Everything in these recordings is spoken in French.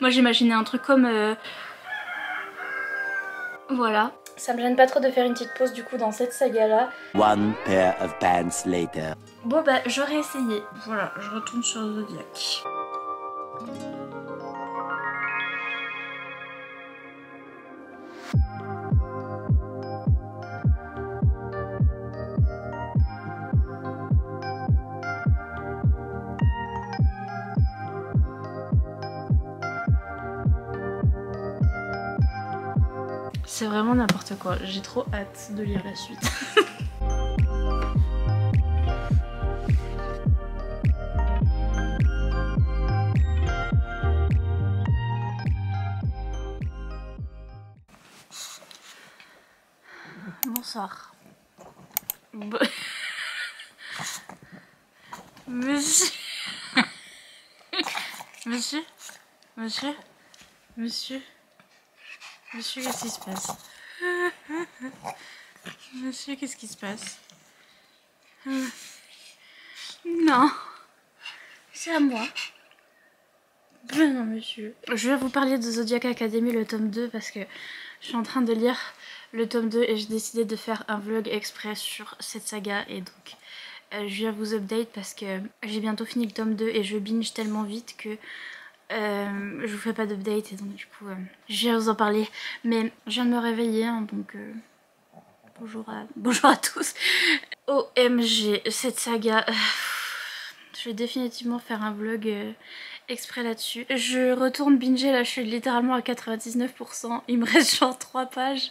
Moi j'imaginais un truc comme... Voilà. Ça me gêne pas trop de faire une petite pause du coup dans cette saga là. One pair of pants later. Bon bah j'aurais essayé. Voilà, je retourne sur Zodiac. C'est vraiment n'importe quoi, j'ai trop hâte de lire la suite. Bonsoir. Monsieur. Monsieur. Monsieur. Monsieur. Monsieur, qu'est-ce qui se passe? Monsieur, qu'est-ce qui se passe? Non. C'est à moi. Non, monsieur. Je vais vous parler de Zodiac Academy, le tome 2, parce que je suis en train de lire le tome 2 et j'ai décidé de faire un vlog express sur cette saga. Et donc, je viens vous update parce que j'ai bientôt fini le tome 2 et je binge tellement vite que je vous fais pas d'update. Et donc, du coup, je viens vous en parler. Mais je viens de me réveiller, hein, donc bonjour à tous. OMG, cette saga... je vais définitivement faire un vlog exprès là-dessus. Je retourne binger, là je suis littéralement à 99%. Il me reste genre 3 pages.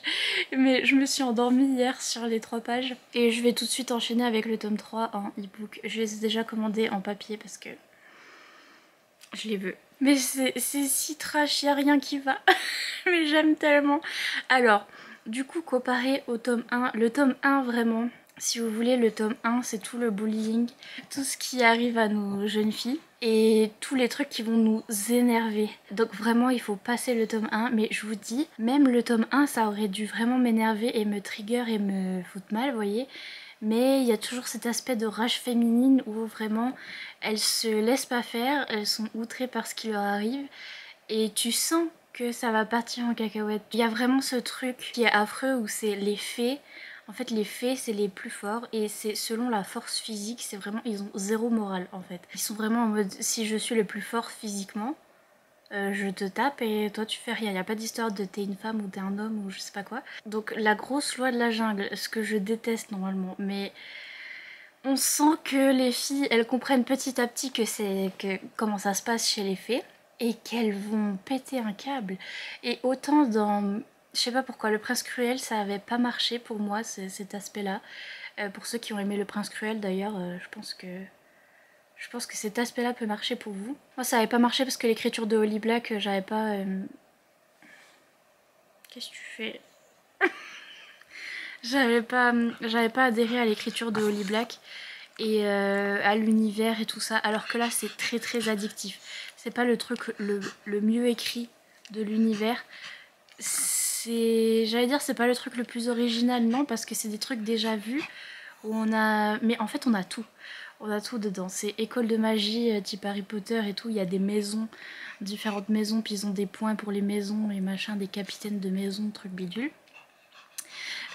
Mais je me suis endormie hier sur les 3 pages. Et je vais tout de suite enchaîner avec le tome 3 en e-book. Je les ai déjà commandés en papier parce que je les veux. Mais c'est si trash, y a rien qui va. Mais j'aime tellement. Alors, du coup comparé au tome 1, le tome 1 vraiment... Si vous voulez, le tome 1, c'est tout le bullying, tout ce qui arrive à nos jeunes filles et tous les trucs qui vont nous énerver. Donc vraiment, il faut passer le tome 1, mais je vous dis, même le tome 1, ça aurait dû vraiment m'énerver et me trigger et me foutre mal, vous voyez. Mais il y a toujours cet aspect de rage féminine où vraiment, elles se laissent pas faire, elles sont outrées par ce qui leur arrive et tu sens que ça va partir en cacahuète. Il y a vraiment ce truc qui est affreux où c'est les fées. En fait, les fées, c'est les plus forts et c'est selon la force physique, c'est vraiment, ils ont zéro morale en fait. Ils sont vraiment en mode, si je suis le plus fort physiquement, je te tape et toi tu fais rien. Il n'y a pas d'histoire de t'es une femme ou t'es un homme ou je sais pas quoi. Donc la grosse loi de la jungle, ce que je déteste normalement, mais on sent que les filles, elles comprennent petit à petit comment ça se passe chez les fées et qu'elles vont péter un câble. Et autant dans... Je sais pas pourquoi, le Prince Cruel, ça avait pas marché pour moi, cet aspect-là. Pour ceux qui ont aimé le Prince Cruel d'ailleurs, je pense que cet aspect-là peut marcher pour vous. Moi ça avait pas marché parce que l'écriture de Holly Black, j'avais pas... Qu'est-ce que tu fais? J'avais pas adhéré à l'écriture de Holly Black et à l'univers et tout ça, alors que là c'est très très addictif. C'est pas le truc le mieux écrit de l'univers. J'allais dire c'est pas le truc le plus original, non, parce que c'est des trucs déjà vus où on a... Mais en fait on a tout. On a tout dedans. C'est école de magie type Harry Potter et tout. Il y a des maisons, différentes maisons, puis ils ont des points pour les maisons et machin, des capitaines de maisons, trucs bidules.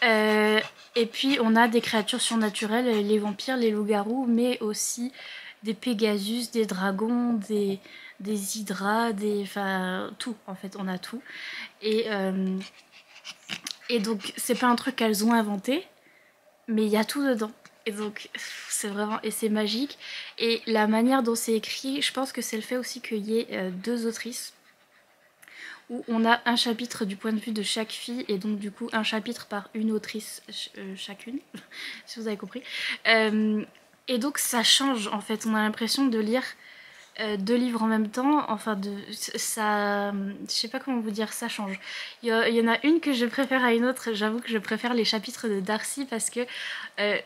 Et puis on a des créatures surnaturelles, les vampires, les loups-garous, mais aussi des Pégasus, des dragons, des hydras, enfin tout en fait, on a tout. Et donc c'est pas un truc qu'elles ont inventé, mais il y a tout dedans. Et donc c'est vraiment, et c'est magique. Et la manière dont c'est écrit, je pense que c'est le fait aussi qu'il y ait 2 autrices, où on a un chapitre du point de vue de chaque fille et donc du coup un chapitre par une autrice chacune, si vous avez compris. Et donc ça change en fait, on a l'impression de lire 2 livres en même temps, enfin ça, je sais pas comment vous dire, ça change. Il y en a une que je préfère à une autre, j'avoue que je préfère les chapitres de Darcy parce que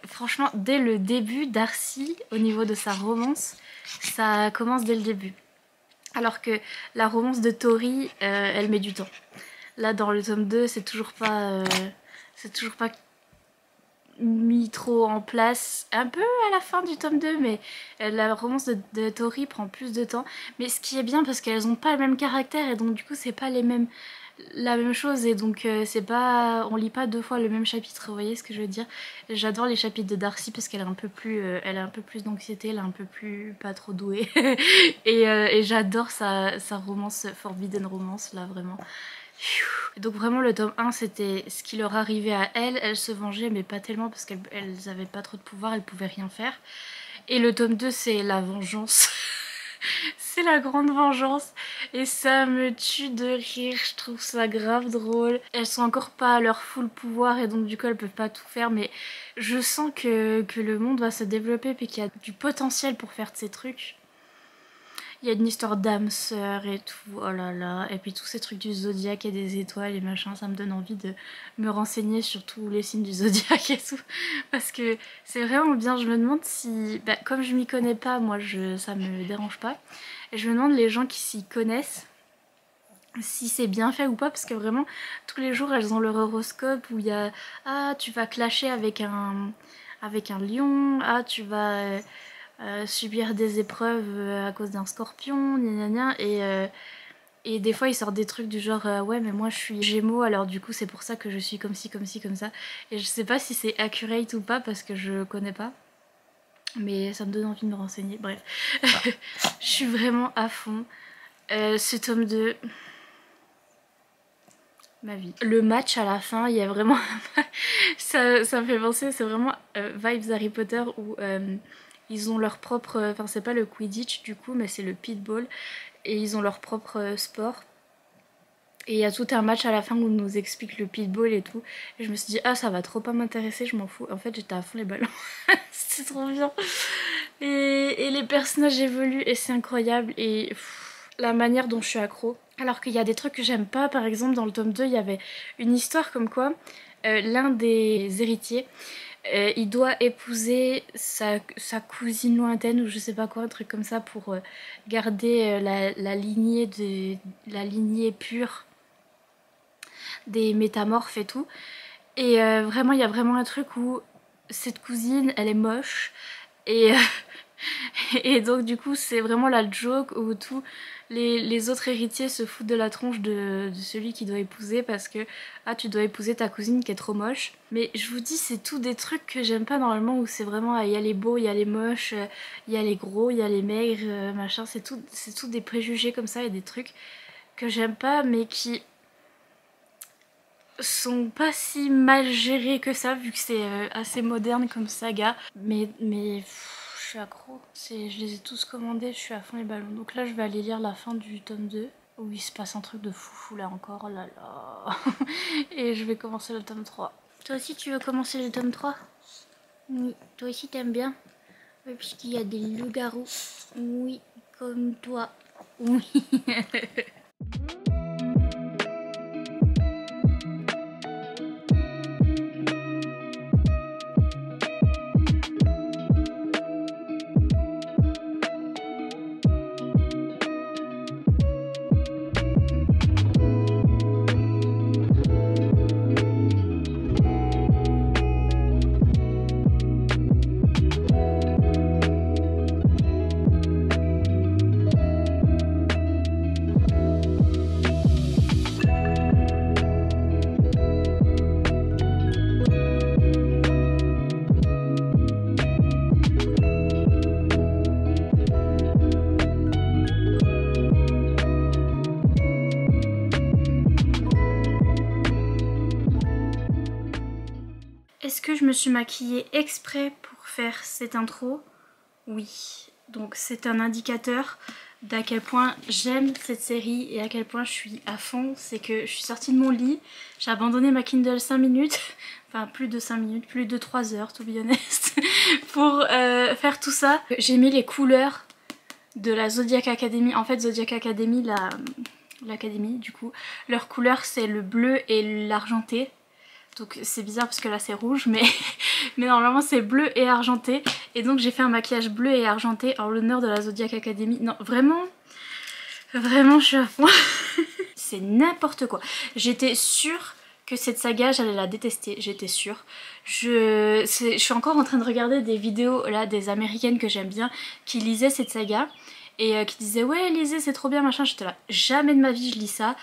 franchement dès le début, Darcy au niveau de sa romance, ça commence dès le début. Alors que la romance de Tori, elle met du temps. Là, dans le tome 2, c'est toujours pas mis trop en place un peu à la fin du tome 2, mais la romance de Tori prend plus de temps. Mais ce qui est bien parce qu'elles ont pas le même caractère et donc du coup c'est pas la même chose et donc c'est pas, on lit pas 2 fois le même chapitre, vous voyez ce que je veux dire. J'adore les chapitres de Darcy parce qu'elle a un peu plus d'anxiété, elle est un peu plus pas trop douée et j'adore sa romance, Forbidden Romance là vraiment. Donc vraiment le tome 1 c'était ce qui leur arrivait à elles se vengeaient mais pas tellement parce qu'elles avaient pas trop de pouvoir, elles pouvaient rien faire. Et le tome 2 c'est la vengeance. C'est la grande vengeance et ça me tue de rire, je trouve ça grave drôle. Elles sont encore pas à leur full pouvoir et donc du coup elles peuvent pas tout faire mais je sens que le monde va se développer et qu'il y a du potentiel pour faire de ces trucs. Il y a une histoire d'âme sœur et tout, oh là là, et puis tous ces trucs du zodiaque et des étoiles et machin, ça me donne envie de me renseigner sur tous les signes du zodiaque et tout, parce que c'est vraiment bien. Je me demande si, bah, comme je m'y connais pas, moi ça me dérange pas, et je me demande les gens qui s'y connaissent, si c'est bien fait ou pas, parce que vraiment tous les jours elles ont leur horoscope où il y a ah tu vas clasher avec un lion, ah tu vas subir des épreuves à cause d'un scorpion, gna gna gna, et des fois ils sortent des trucs du genre ouais mais moi je suis Gémeaux alors du coup c'est pour ça que je suis comme ci, comme ci, comme ça, et je sais pas si c'est accurate ou pas parce que je connais pas, mais ça me donne envie de me renseigner, bref. Je suis vraiment à fond. Ce tome 2, ma vie. Le match à la fin, il y a vraiment ça me fait penser, c'est vraiment vibes Harry Potter où ils ont leur propre, enfin c'est pas le Quidditch du coup mais c'est le Pitball et ils ont leur propre sport. Et il y a tout un match à la fin où on nous explique le Pitball et tout. Et je me suis dit ah ça va trop pas m'intéresser, je m'en fous. En fait j'étais à fond les ballons. C'est trop bien. Et les personnages évoluent et c'est incroyable. Et la manière dont je suis accro. Alors qu'il y a des trucs que j'aime pas, par exemple dans le tome 2 il y avait une histoire comme quoi l'un des héritiers il doit épouser sa cousine lointaine ou je sais pas quoi, un truc comme ça pour garder la lignée pure des métamorphes et tout. Et vraiment il y a vraiment un truc où cette cousine elle est moche et et donc du coup c'est vraiment la joke où tous les autres héritiers se foutent de la tronche de celui qui doit épouser parce que ah tu dois épouser ta cousine qui est trop moche. Mais je vous dis c'est tout des trucs que j'aime pas normalement où c'est vraiment il y a les beaux, il y a les moches, il y a les gros, il y a les maigres, machin, c'est tout des préjugés comme ça et des trucs que j'aime pas mais qui sont pas si mal gérés que ça vu que c'est assez moderne comme saga, mais je suis accro, je les ai tous commandés, je suis à fond les ballons. Donc là je vais aller lire la fin du tome 2 où il se passe un truc de foufou là encore, oh là là. Et je vais commencer le tome 3. Toi aussi tu veux commencer le tome 3? Oui, toi aussi t'aimes bien? Oui, puisqu'il y a des loups-garous. Oui, comme toi. Oui. Est-ce que je me suis maquillée exprès pour faire cette intro? Oui. Donc c'est un indicateur d'à quel point j'aime cette série et à quel point je suis à fond. C'est que je suis sortie de mon lit, j'ai abandonné ma Kindle 5 minutes, enfin plus de 5 minutes, plus de 3 heures to be honest, pour faire tout ça. J'ai mis les couleurs de la Zodiac Academy. En fait Zodiac Academy, l'académie du coup, leur couleur c'est le bleu et l'argenté. Donc c'est bizarre parce que là c'est rouge mais normalement c'est bleu et argenté. Et donc j'ai fait un maquillage bleu et argenté en l'honneur de la Zodiac Academy. Non vraiment je suis à fond. C'est n'importe quoi. J'étais sûre que cette saga j'allais la détester, j'étais sûre. Je suis encore en train de regarder des vidéos là des américaines que j'aime bien qui lisaient cette saga et qui disaient ouais lisez c'est trop bien machin, j'étais là jamais de ma vie je lis ça,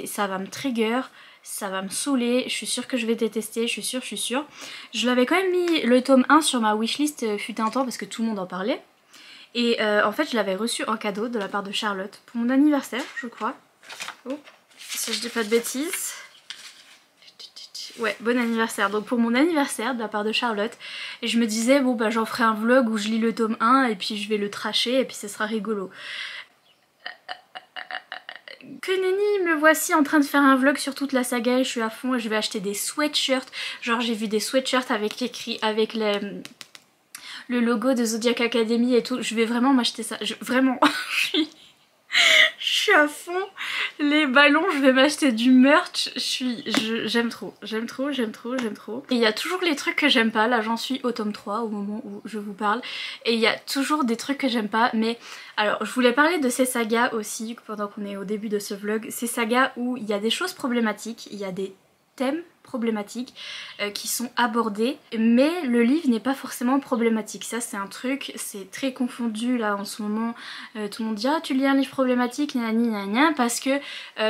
ça va me trigger, ça va me saouler, je suis sûre que je vais détester, je suis sûre. Je l'avais quand même mis le tome 1 sur ma wishlist fut un temps parce que tout le monde en parlait. Et en fait je l'avais reçu en cadeau de la part de Charlotte pour mon anniversaire je crois. Oh, si je dis pas de bêtises. Ouais, bon anniversaire. Donc pour mon anniversaire de la part de Charlotte. Et je me disais bon bah j'en ferai un vlog où je lis le tome 1 et puis je vais le trasher et puis ce sera rigolo. Que nenni, me voici en train de faire un vlog sur toute la saga et je suis à fond et je vais acheter des sweatshirts. Genre j'ai vu des sweatshirts avec écrit avec le logo de Zodiac Academy et tout. Je vais vraiment m'acheter ça. Vraiment, je suis à fond. Les ballons, je vais m'acheter du merch. J'aime trop. Et il y a toujours les trucs que j'aime pas. Là, j'en suis au tome 3 au moment où je vous parle. Et il y a toujours des trucs que j'aime pas. Mais alors, je voulais parler de ces sagas aussi pendant qu'on est au début de ce vlog. Ces sagas où il y a des choses problématiques, il y a des thèmes problématiques qui sont abordés, mais le livre n'est pas forcément problématique. Ça c'est un truc, c'est très confondu là en ce moment. Tout le monde dit ah tu lis un livre problématique nani nani parce que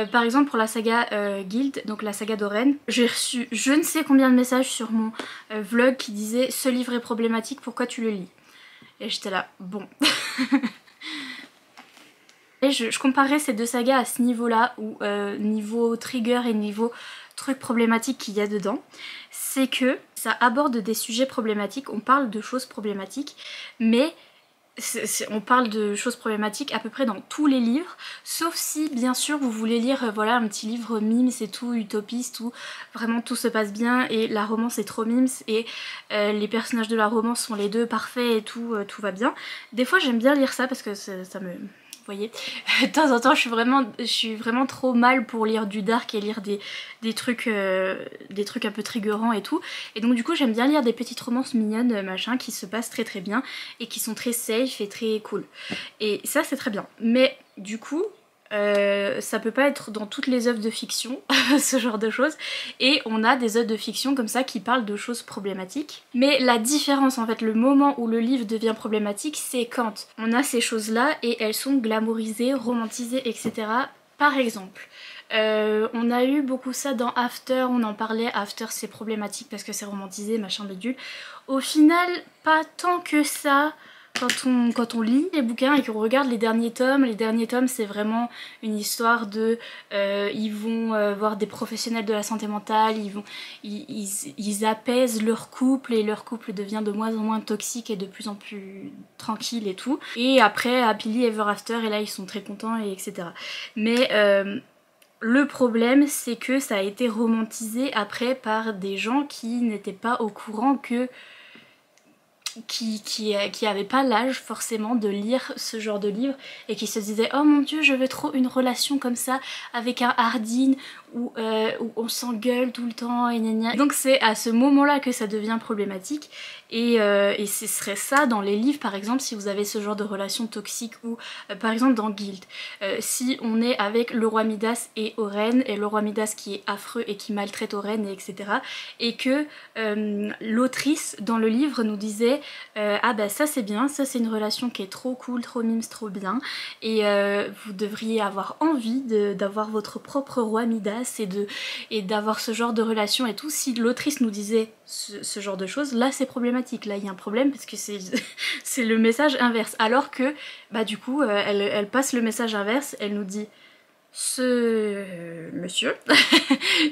par exemple pour la saga Guild, donc la saga d'Oren, j'ai reçu je ne sais combien de messages sur mon vlog qui disaient ce livre est problématique, pourquoi tu le lis? Et j'étais là bon. Et je comparais ces deux sagas à ce niveau là où niveau trigger et niveau truc problématique qu'il y a dedans, c'est que ça aborde des sujets problématiques, on parle de choses problématiques, mais on parle de choses problématiques à peu près dans tous les livres, sauf si bien sûr vous voulez lire voilà un petit livre mimes et tout, utopiste, où vraiment tout se passe bien et la romance est trop mimes et les personnages de la romance sont les deux parfaits et tout, tout va bien. Des fois j'aime bien lire ça parce que ça me... Vous voyez, de temps en temps je suis vraiment trop mal pour lire du dark et lire des trucs un peu triggerants et tout. Et donc du coup j'aime bien lire des petites romances mignonnes machin qui se passent très très bien et qui sont très safe et très cool. Et ça c'est très bien. Mais du coup ça peut pas être dans toutes les œuvres de fiction ce genre de choses, et on a des œuvres de fiction comme ça qui parlent de choses problématiques, mais la différence en fait, le moment où le livre devient problématique, c'est quand on a ces choses là et elles sont glamourisées, romantisées, etc. Par exemple on a eu beaucoup ça dans After, on en parlait, After c'est problématique parce que c'est romantisé, machin bidule. Au final pas tant que ça. Quand on lit les bouquins et qu'on regarde les derniers tomes c'est vraiment une histoire de... ils vont voir des professionnels de la santé mentale, ils apaisent leur couple et leur couple devient de moins en moins toxique et de plus en plus tranquille et tout. Et après Happily Ever After et là ils sont très contents et etc. Mais... le problème c'est que ça a été romantisé après par des gens qui n'étaient pas au courant que... qui avaient pas l'âge forcément de lire ce genre de livre et qui se disaient oh mon dieu je veux trop une relation comme ça avec un Hardin où on s'engueule tout le temps et gna gna. Donc c'est à ce moment là que ça devient problématique et ce serait ça dans les livres par exemple si vous avez ce genre de relation toxique ou par exemple dans Guild si on est avec le roi Midas et Oren et le roi Midas qui est affreux et qui maltraite Oren et etc. et que l'autrice dans le livre nous disait ah bah ça c'est bien, ça c'est une relation qui est trop cool, trop mimes, trop bien et vous devriez avoir envie d'avoir votre propre roi Midas et d'avoir ce genre de relation et tout. Si l'autrice nous disait ce genre de choses, là c'est problématique, là il y a un problème parce que c'est le message inverse, alors que bah du coup elle passe le message inverse, elle nous dit ce monsieur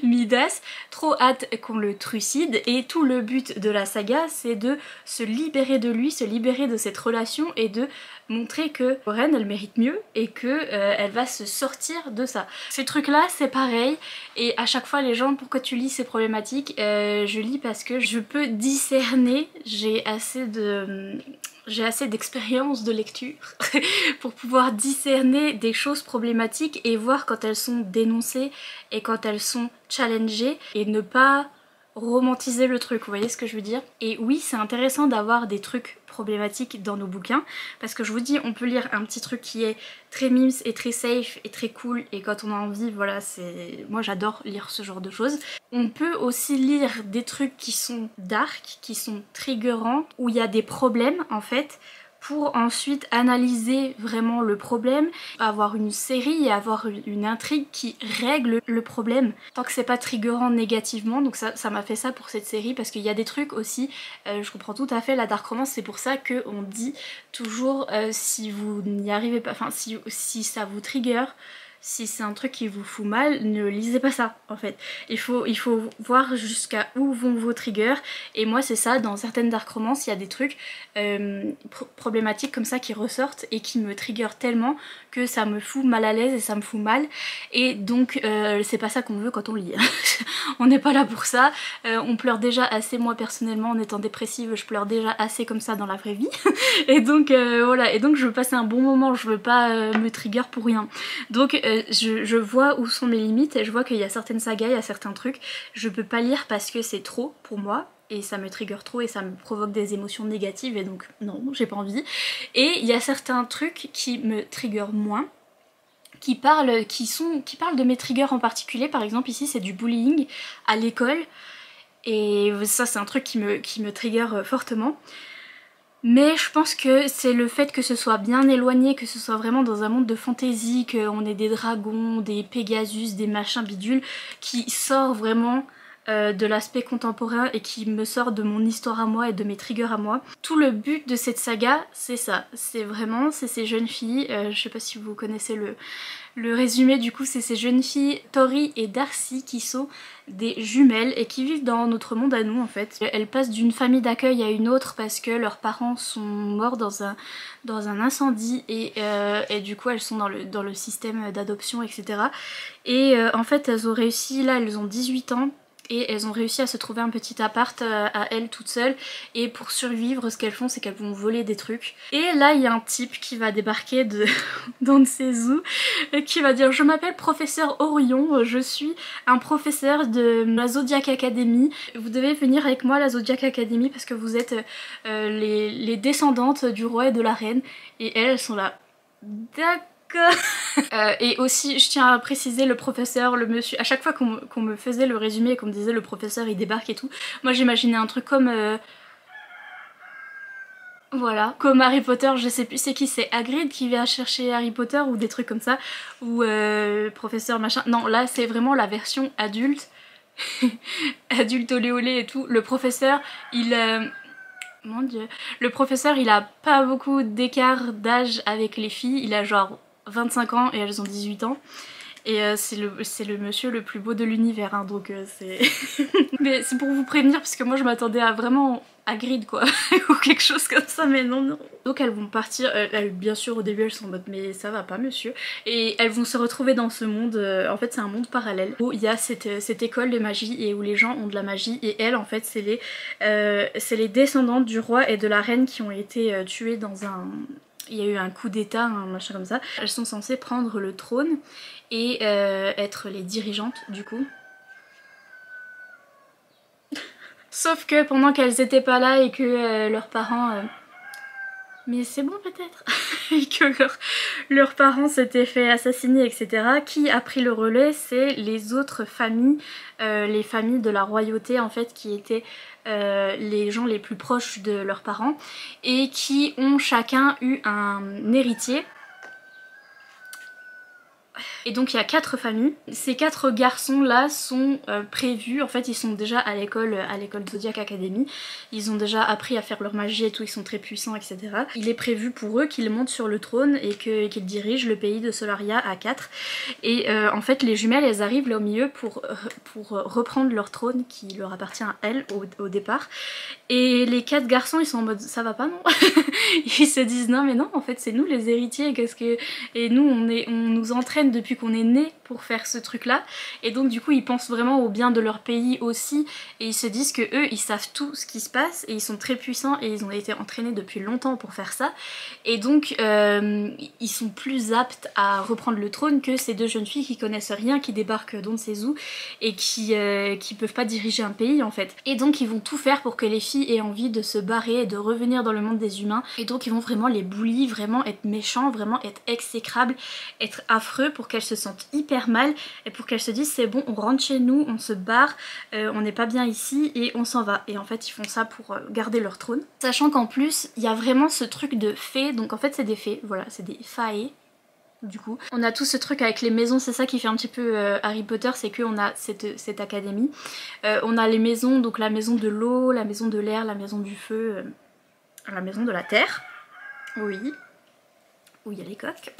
Midas, trop hâte qu'on le trucide et tout le but de la saga c'est de se libérer de lui, se libérer de cette relation et de montrer que Oren elle mérite mieux et que elle va se sortir de ça. Ces trucs là c'est pareil et à chaque fois les gens pourquoi tu lis c'est problématique, je lis parce que je peux discerner, j'ai assez d'expérience de lecture pour pouvoir discerner des choses problématiques et voir quand elles sont dénoncées et quand elles sont challengées et ne pas romantiser le truc, vous voyez ce que je veux dire? Et oui, c'est intéressant d'avoir des trucs problématiques dans nos bouquins, parce que je vous dis, on peut lire un petit truc qui est très mimes et très safe et très cool, et quand on a envie, voilà, c'est... Moi j'adore lire ce genre de choses. On peut aussi lire des trucs qui sont dark, qui sont triggerants, où il y a des problèmes en fait, pour ensuite analyser vraiment le problème, avoir une série et avoir une intrigue qui règle le problème, tant que c'est pas triggerant négativement. Donc ça m'a fait ça pour cette série, parce qu'il y a des trucs aussi, je comprends tout à fait la dark romance, c'est pour ça qu'on dit toujours si vous n'y arrivez pas, enfin si ça vous trigger, si c'est un truc qui vous fout mal, ne lisez pas ça en fait. Il faut voir jusqu'à où vont vos triggers, et moi c'est ça, dans certaines dark romances il y a des trucs problématiques comme ça qui ressortent et qui me triggerent tellement que ça me fout mal à l'aise et ça me fout mal, et donc c'est pas ça qu'on veut quand on lit. On n'est pas là pour ça, on pleure déjà assez, moi personnellement en étant dépressive je pleure déjà assez comme ça dans la vraie vie, et donc voilà, et donc je veux passer un bon moment, je veux pas me trigger pour rien. Donc je vois où sont mes limites, et je vois qu'il y a certaines sagas, il y a certains trucs, je peux pas lire parce que c'est trop pour moi, et ça me trigger trop et ça me provoque des émotions négatives, et donc non, j'ai pas envie. Et il y a certains trucs qui me trigger moins, qui parlent de mes triggers en particulier. Par exemple ici c'est du bullying à l'école, et ça c'est un truc qui me trigger fortement. Mais je pense que c'est le fait que ce soit bien éloigné, que ce soit vraiment dans un monde de fantasy, qu'on ait des dragons, des Pégasus, des machins bidules, qui sort vraiment de l'aspect contemporain et qui me sort de mon histoire à moi et de mes triggers à moi. Tout le but de cette saga, c'est ça. C'est vraiment, c'est ces jeunes filles, je sais pas si vous connaissez le résumé, du coup c'est ces jeunes filles, Tori et Darcy, qui sont des jumelles et qui vivent dans notre monde à nous en fait. Elles passent d'une famille d'accueil à une autre parce que leurs parents sont morts dans un incendie, et du coup elles sont dans le système d'adoption, etc. Et en fait elles ont réussi, là elles ont 18 ans, et elles ont réussi à se trouver un petit appart à elles toutes seules, et pour survivre ce qu'elles font c'est qu'elles vont voler des trucs. Et là il y a un type qui va débarquer dans de ces zoos, qui va dire: je m'appelle professeur Orion, je suis un professeur de la Zodiac Academy, vous devez venir avec moi à la Zodiac Academy parce que vous êtes les descendantes du roi et de la reine. Et elles sont là, d'accord. Et aussi je tiens à préciser, le professeur, le monsieur, à chaque fois qu'on me faisait le résumé et qu'on me disait le professeur il débarque et tout, moi j'imaginais un truc comme voilà, comme Harry Potter, je sais plus c'est qui, c'est Hagrid qui vient chercher Harry Potter ou des trucs comme ça, ou professeur machin. Non, là c'est vraiment la version adulte, adulte olé olé et tout. Le professeur il mon dieu, le professeur il a pas beaucoup d'écart d'âge avec les filles, il a genre 25 ans et elles ont 18 ans. Et c'est le monsieur le plus beau de l'univers, hein, donc c'est... Mais c'est pour vous prévenir, parce que moi je m'attendais à vraiment Hagrid quoi, ou quelque chose comme ça, mais non, non. Donc elles vont partir, bien sûr au début elles sont en mode mais ça va pas monsieur, et elles vont se retrouver dans ce monde, en fait c'est un monde parallèle, où il y a cette école de magie et où les gens ont de la magie, et elles en fait c'est les descendantes du roi et de la reine qui ont été tuées dans un... Il y a eu un coup d'état, un machin comme ça. Elles sont censées prendre le trône et être les dirigeantes du coup. Sauf que pendant qu'elles étaient pas là et que leurs parents... Mais c'est bon peut-être. Et que leurs parents s'étaient fait assassiner, etc. Qui a pris le relais? C'est les autres familles, les familles de la royauté en fait, qui étaient les gens les plus proches de leurs parents, et qui ont chacun eu un héritier. Et donc il y a 4 familles. Ces 4 garçons là sont prévus, en fait ils sont déjà à l'école Zodiac Academy, ils ont déjà appris à faire leur magie et tout, ils sont très puissants, etc. Il est prévu pour eux qu'ils montent sur le trône et qu'ils dirigent le pays de Solaria à 4. Et en fait les jumelles elles arrivent là au milieu pour reprendre leur trône qui leur appartient à elles au départ. Et les 4 garçons ils sont en mode ça va pas non. Ils se disent non mais non en fait c'est nous les héritiers, qu'est-ce que... Et nous on nous entraîne depuis depuis qu'on est né pour faire ce truc là, et donc du coup ils pensent vraiment au bien de leur pays aussi, et ils se disent que eux ils savent tout ce qui se passe, et ils sont très puissants, et ils ont été entraînés depuis longtemps pour faire ça, et donc ils sont plus aptes à reprendre le trône que ces deux jeunes filles qui connaissent rien, qui débarquent d'on ne sait où, et qui peuvent pas diriger un pays en fait. Et donc ils vont tout faire pour que les filles aient envie de se barrer et de revenir dans le monde des humains, et donc ils vont vraiment les bully, vraiment être méchants, vraiment être exécrables, être affreux pour qu'elles se sentent hyper mal et pour qu'elles se disent c'est bon, on rentre chez nous, on se barre, on n'est pas bien ici et on s'en va. Et en fait ils font ça pour garder leur trône. Sachant qu'en plus il y a vraiment ce truc de fées, donc en fait c'est des fées, voilà, c'est des fae. Du coup, on a tout ce truc avec les maisons, c'est ça qui fait un petit peu Harry Potter, c'est qu'on a cette académie. On a les maisons, donc la maison de l'eau, la maison de l'air, la maison du feu, la maison de la terre. Oui. Où il y a les coques.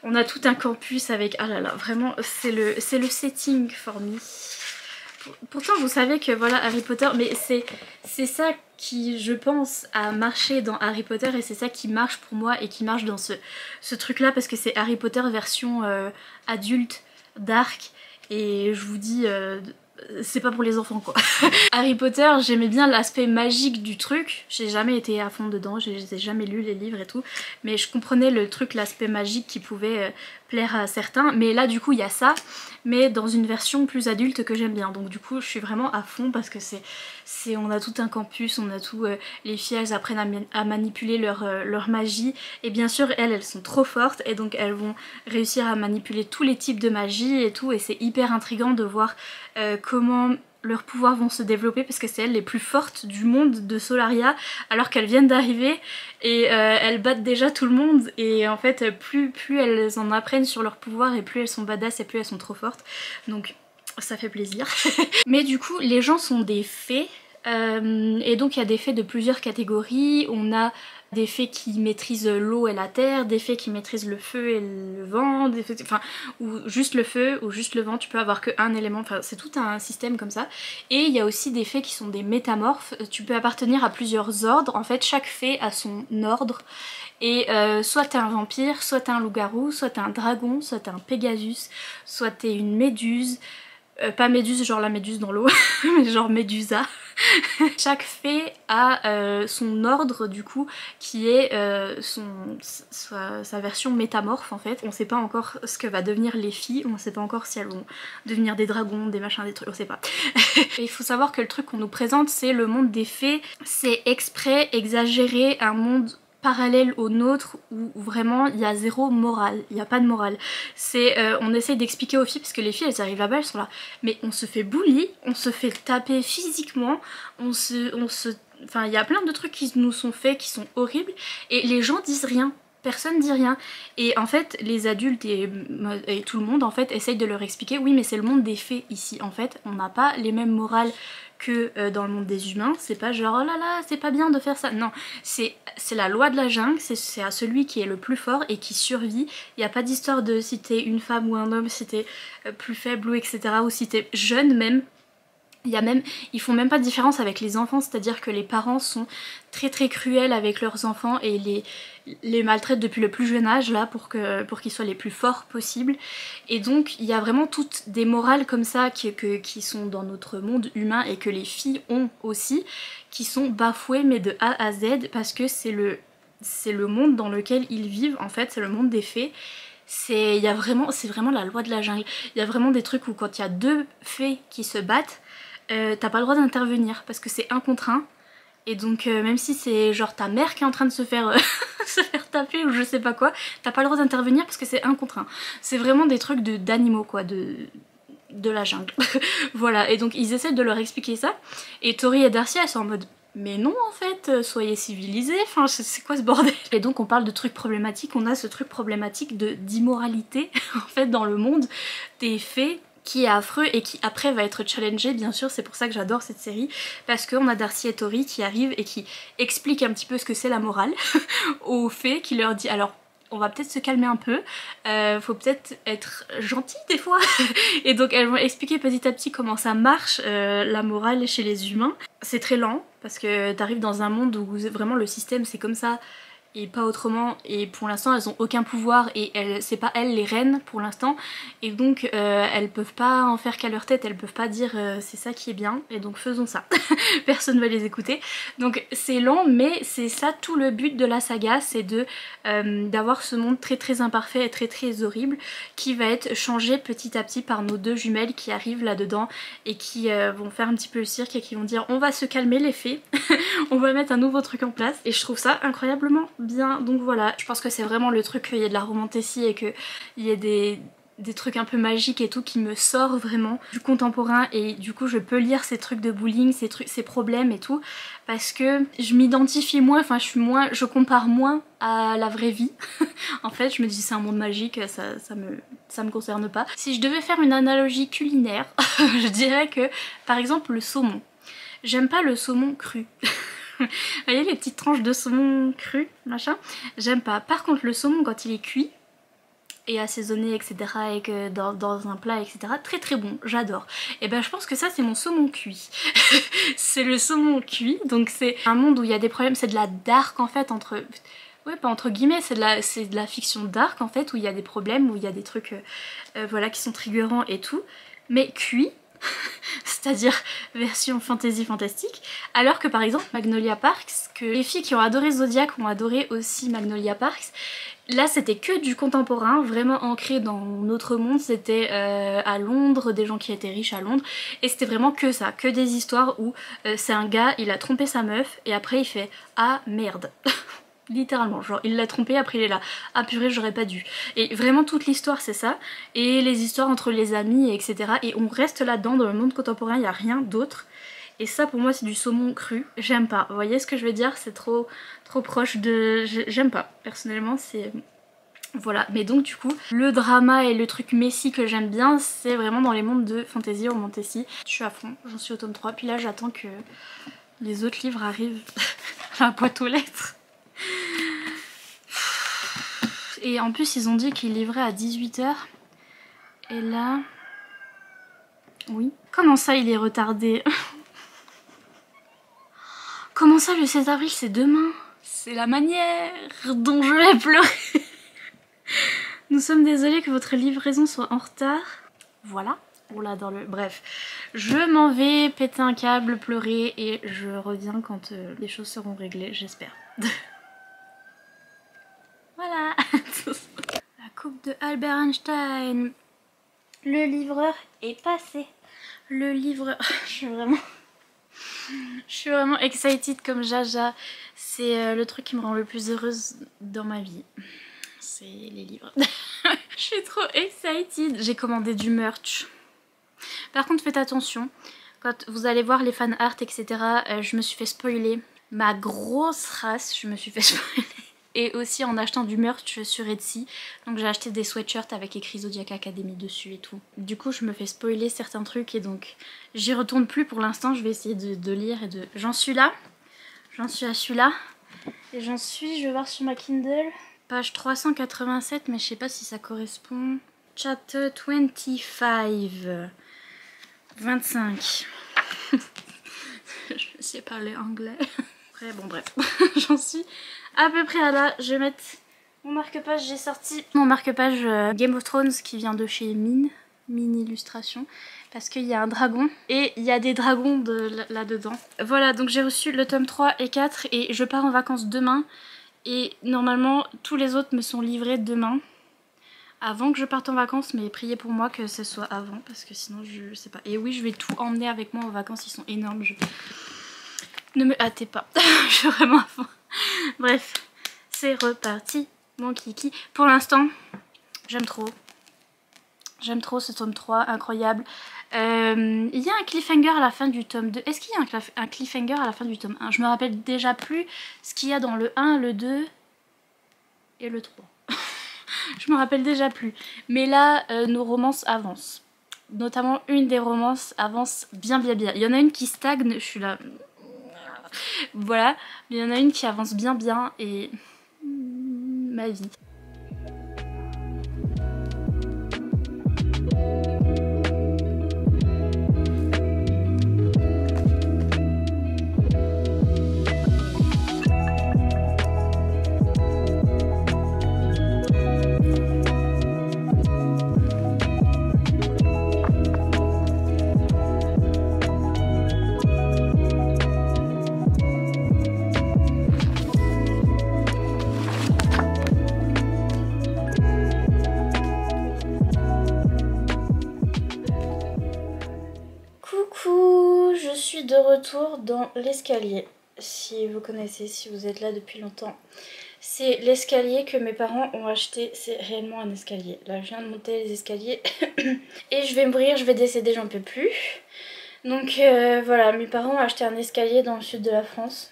On a tout un campus avec... Ah là là, vraiment, c'est le setting for me. Pourtant vous savez que voilà Harry Potter, mais c'est ça qui je pense a marché dans Harry Potter, et c'est ça qui marche pour moi et qui marche dans ce truc là, parce que c'est Harry Potter version adulte, dark, et je vous dis c'est pas pour les enfants quoi. Harry Potter, j'aimais bien l'aspect magique du truc, j'ai jamais été à fond dedans, j'ai jamais lu les livres et tout, mais je comprenais le truc, l'aspect magique qui pouvait plaire à certains, mais là du coup il y a ça, mais dans une version plus adulte que j'aime bien, donc du coup je suis vraiment à fond parce que on a tout un campus, on a tout, les filles elles apprennent à manipuler leur magie, et bien sûr elles sont trop fortes, et donc elles vont réussir à manipuler tous les types de magie et tout, et c'est hyper intriguant de voir comment leurs pouvoirs vont se développer, parce que c'est elles les plus fortes du monde de Solaria alors qu'elles viennent d'arriver, et elles battent déjà tout le monde, et en fait plus elles en apprennent sur leurs pouvoirs et plus elles sont badass et plus elles sont trop fortes, donc ça fait plaisir. Mais du coup les gens sont des fées, et donc il y a des fées de plusieurs catégories. On a des fées qui maîtrisent l'eau et la terre, des fées qui maîtrisent le feu et le vent, des fées, enfin, ou juste le feu ou juste le vent, tu peux avoir qu'un élément, enfin c'est tout un système comme ça. Et il y a aussi des fées qui sont des métamorphes, tu peux appartenir à plusieurs ordres, en fait chaque fée a son ordre, et soit t'es un vampire, soit t'es un loup-garou, soit t'es un dragon, soit t'es un Pégasus, soit t'es une méduse, pas méduse genre la méduse dans l'eau, mais genre Médusa. Chaque fée a son ordre du coup qui est sa version métamorphe en fait. On sait pas encore ce que va devenir les filles, on sait pas encore si elles vont devenir des dragons, des machins, des trucs, on sait pas. Et il faut savoir que le truc qu'on nous présente c'est le monde des fées, c'est exprès exagéré, un monde parallèle au nôtre où vraiment il y a zéro morale, il n'y a pas de morale. C'est on essaye d'expliquer aux filles, parce que les filles elles arrivent là-bas, elles sont là, mais on se fait bully, on se fait taper physiquement, enfin il y a plein de trucs qui nous sont faits qui sont horribles, et les gens disent rien. Personne dit rien, et en fait les adultes et tout le monde en fait essayent de leur expliquer oui mais c'est le monde des fées ici, en fait on n'a pas les mêmes morales que dans le monde des humains, c'est pas genre oh là là c'est pas bien de faire ça, non, c'est la loi de la jungle, c'est à celui qui est le plus fort et qui survit, il n'y a pas d'histoire de si t'es une femme ou un homme, si t'es plus faible ou etc, ou si t'es jeune même. Ils font même pas de différence avec les enfants, c'est-à-dire que les parents sont très très cruels avec leurs enfants et les maltraitent depuis le plus jeune âge là pour qu'ils soient les plus forts possibles. Et donc il y a vraiment toutes des morales comme ça qui sont dans notre monde humain et que les filles ont aussi, qui sont bafouées mais de A à Z, parce que c'est le monde dans lequel ils vivent en fait, c'est le monde des fées. C'est vraiment la loi de la jungle. Il y a vraiment des trucs où quand il y a deux fées qui se battent, t'as pas le droit d'intervenir parce que c'est un contre un, et donc même si c'est genre ta mère qui est en train de se faire se faire taper ou je sais pas quoi, t'as pas le droit d'intervenir parce que c'est un contre un. C'est vraiment des trucs d'animaux quoi, de la jungle. Voilà, et donc ils essaient de leur expliquer ça, et Tori et Darcy elles sont en mode mais non en fait, soyez civilisés, enfin c'est quoi ce bordel? Et donc on parle de trucs problématiques, on a ce truc problématique d'immoralité en fait dans le monde des fées, qui est affreux et qui après va être challengé bien sûr, c'est pour ça que j'adore cette série, parce qu'on a Darcy et Tori qui arrivent et qui expliquent un petit peu ce que c'est la morale aux fées, qui leur dit alors on va peut-être se calmer un peu, faut peut-être être gentil des fois. Et donc elles vont expliquer petit à petit comment ça marche la morale chez les humains. C'est très lent parce que t'arrives dans un monde où vraiment le système c'est comme ça, et pas autrement, et pour l'instant elles ont aucun pouvoir et c'est pas elles les reines pour l'instant, et donc elles peuvent pas en faire qu'à leur tête, elles peuvent pas dire c'est ça qui est bien et donc faisons ça. Personne va les écouter, donc c'est lent mais c'est ça tout le but de la saga, c'est de d'avoir ce monde très très imparfait et très très horrible qui va être changé petit à petit par nos deux jumelles qui arrivent là dedans et qui vont faire un petit peu le cirque et qui vont dire on va se calmer les fées, on va mettre un nouveau truc en place, et je trouve ça incroyablement bien. Donc voilà, je pense que c'est vraiment le truc qu'il y ait de la romantessie et qu'il y ait des trucs un peu magiques et tout qui me sort vraiment du contemporain, et du coup je peux lire ces trucs de bullying, ces problèmes et tout, parce que je m'identifie moins, enfin je compare moins à la vraie vie. En fait je me dis c'est un monde magique, ça me concerne pas. Si je devais faire une analogie culinaire, je dirais que par exemple le saumon. J'aime pas le saumon cru. Vous voyez les petites tranches de saumon cru, machin, j'aime pas. Par contre le saumon quand il est cuit et assaisonné etc, et que dans un plat etc, très très bon, j'adore. Et ben je pense que ça c'est mon saumon cuit. C'est le saumon cuit, donc c'est un monde où il y a des problèmes, c'est de la dark en fait, entre... Ouais, pas entre guillemets, c'est de la fiction dark en fait, où il y a des problèmes, où il y a des trucs voilà, qui sont triggerants et tout, mais cuit. C'est-à-dire version fantasy fantastique, alors que par exemple Magnolia Parks, que les filles qui ont adoré Zodiac ont adoré aussi Magnolia Parks, là c'était que du contemporain, vraiment ancré dans notre monde, c'était à Londres, des gens qui étaient riches à Londres, et c'était vraiment que ça, que des histoires où c'est un gars, il a trompé sa meuf, et après il fait « Ah merde !» Littéralement, genre il l'a trompé, après il est là, ah purée j'aurais pas dû. Et vraiment toute l'histoire c'est ça, et les histoires entre les amis etc. Et on reste là-dedans, dans le monde contemporain, il n'y a rien d'autre. Et ça pour moi c'est du saumon cru, j'aime pas. Vous voyez ce que je veux dire, c'est trop proche de... J'aime pas, personnellement c'est... Voilà, mais donc du coup, le drama et le truc messy que j'aime bien, c'est vraiment dans les mondes de fantasy, romantasy. Je suis à fond, j'en suis au tome 3, puis là j'attends que les autres livres arrivent à la boîte aux lettres. Et en plus ils ont dit qu'ils livraient à 18 h. Et là... Oui. Comment ça il est retardé? Comment ça le 16 avril c'est demain? C'est la manière dont je vais pleurer. Nous sommes désolés que votre livraison soit en retard. Voilà. On l'a dans le... Bref. Je m'en vais péter un câble, pleurer, et je reviens quand les choses seront réglées, j'espère. Voilà. La coupe de Albert Einstein. Le livreur est passé. Le livreur... Je suis vraiment excited comme Jaja. C'est le truc qui me rend le plus heureuse dans ma vie. C'est les livres. Je suis trop excited. J'ai commandé du merch. Par contre faites attention. Quand vous allez voir les fan art etc. Je me suis fait spoiler. Ma grosse race, je me suis fait spoiler. Et aussi en achetant du merch sur Etsy. Donc j'ai acheté des sweatshirts avec écrit Zodiac Academy dessus et tout. Du coup je me fais spoiler certains trucs et donc j'y retourne plus pour l'instant. Je vais essayer de lire et de... J'en suis là. J'en suis à celui-là. Et j'en suis, je vais voir sur ma Kindle. Page 387 mais je sais pas si ça correspond. Chapter 25. 25. Je sais parler anglais. Après bon bref. J'en suis... à peu près à là, je vais mettre mon marque-page. J'ai sorti mon marque-page Game of Thrones qui vient de chez Mine Illustration, parce qu'il y a un dragon et il y a des dragons là-dedans. Voilà, donc j'ai reçu le tome 3 et 4 et je pars en vacances demain. Et normalement, tous les autres me sont livrés demain, avant que je parte en vacances, mais priez pour moi que ce soit avant, parce que sinon je sais pas. Et oui, je vais tout emmener avec moi en vacances, ils sont énormes. Ne me hâtez pas, je suis vraiment à fond. Bref, c'est reparti, mon kiki. Pour l'instant, j'aime trop. J'aime trop ce tome 3, incroyable. Il y a un cliffhanger à la fin du tome 2. Est-ce qu'il y a un cliffhanger à la fin du tome 1? Je me rappelle déjà plus ce qu'il y a dans le 1, le 2 et le 3. Je me rappelle déjà plus. Mais là, nos romances avancent. Notamment une des romances avance bien bien bien. Il y en a une qui stagne, je suis là... Voilà, mais il y en a une qui avance bien bien et... ma vie. suis de retour dans l'escalier. Si vous connaissez, si vous êtes là depuis longtemps. C'est l'escalier que mes parents ont acheté, c'est réellement un escalier. Là je viens de monter les escaliers et je vais mourir, je vais décéder, j'en peux plus. Donc voilà, mes parents ont acheté un escalier dans le sud de la France.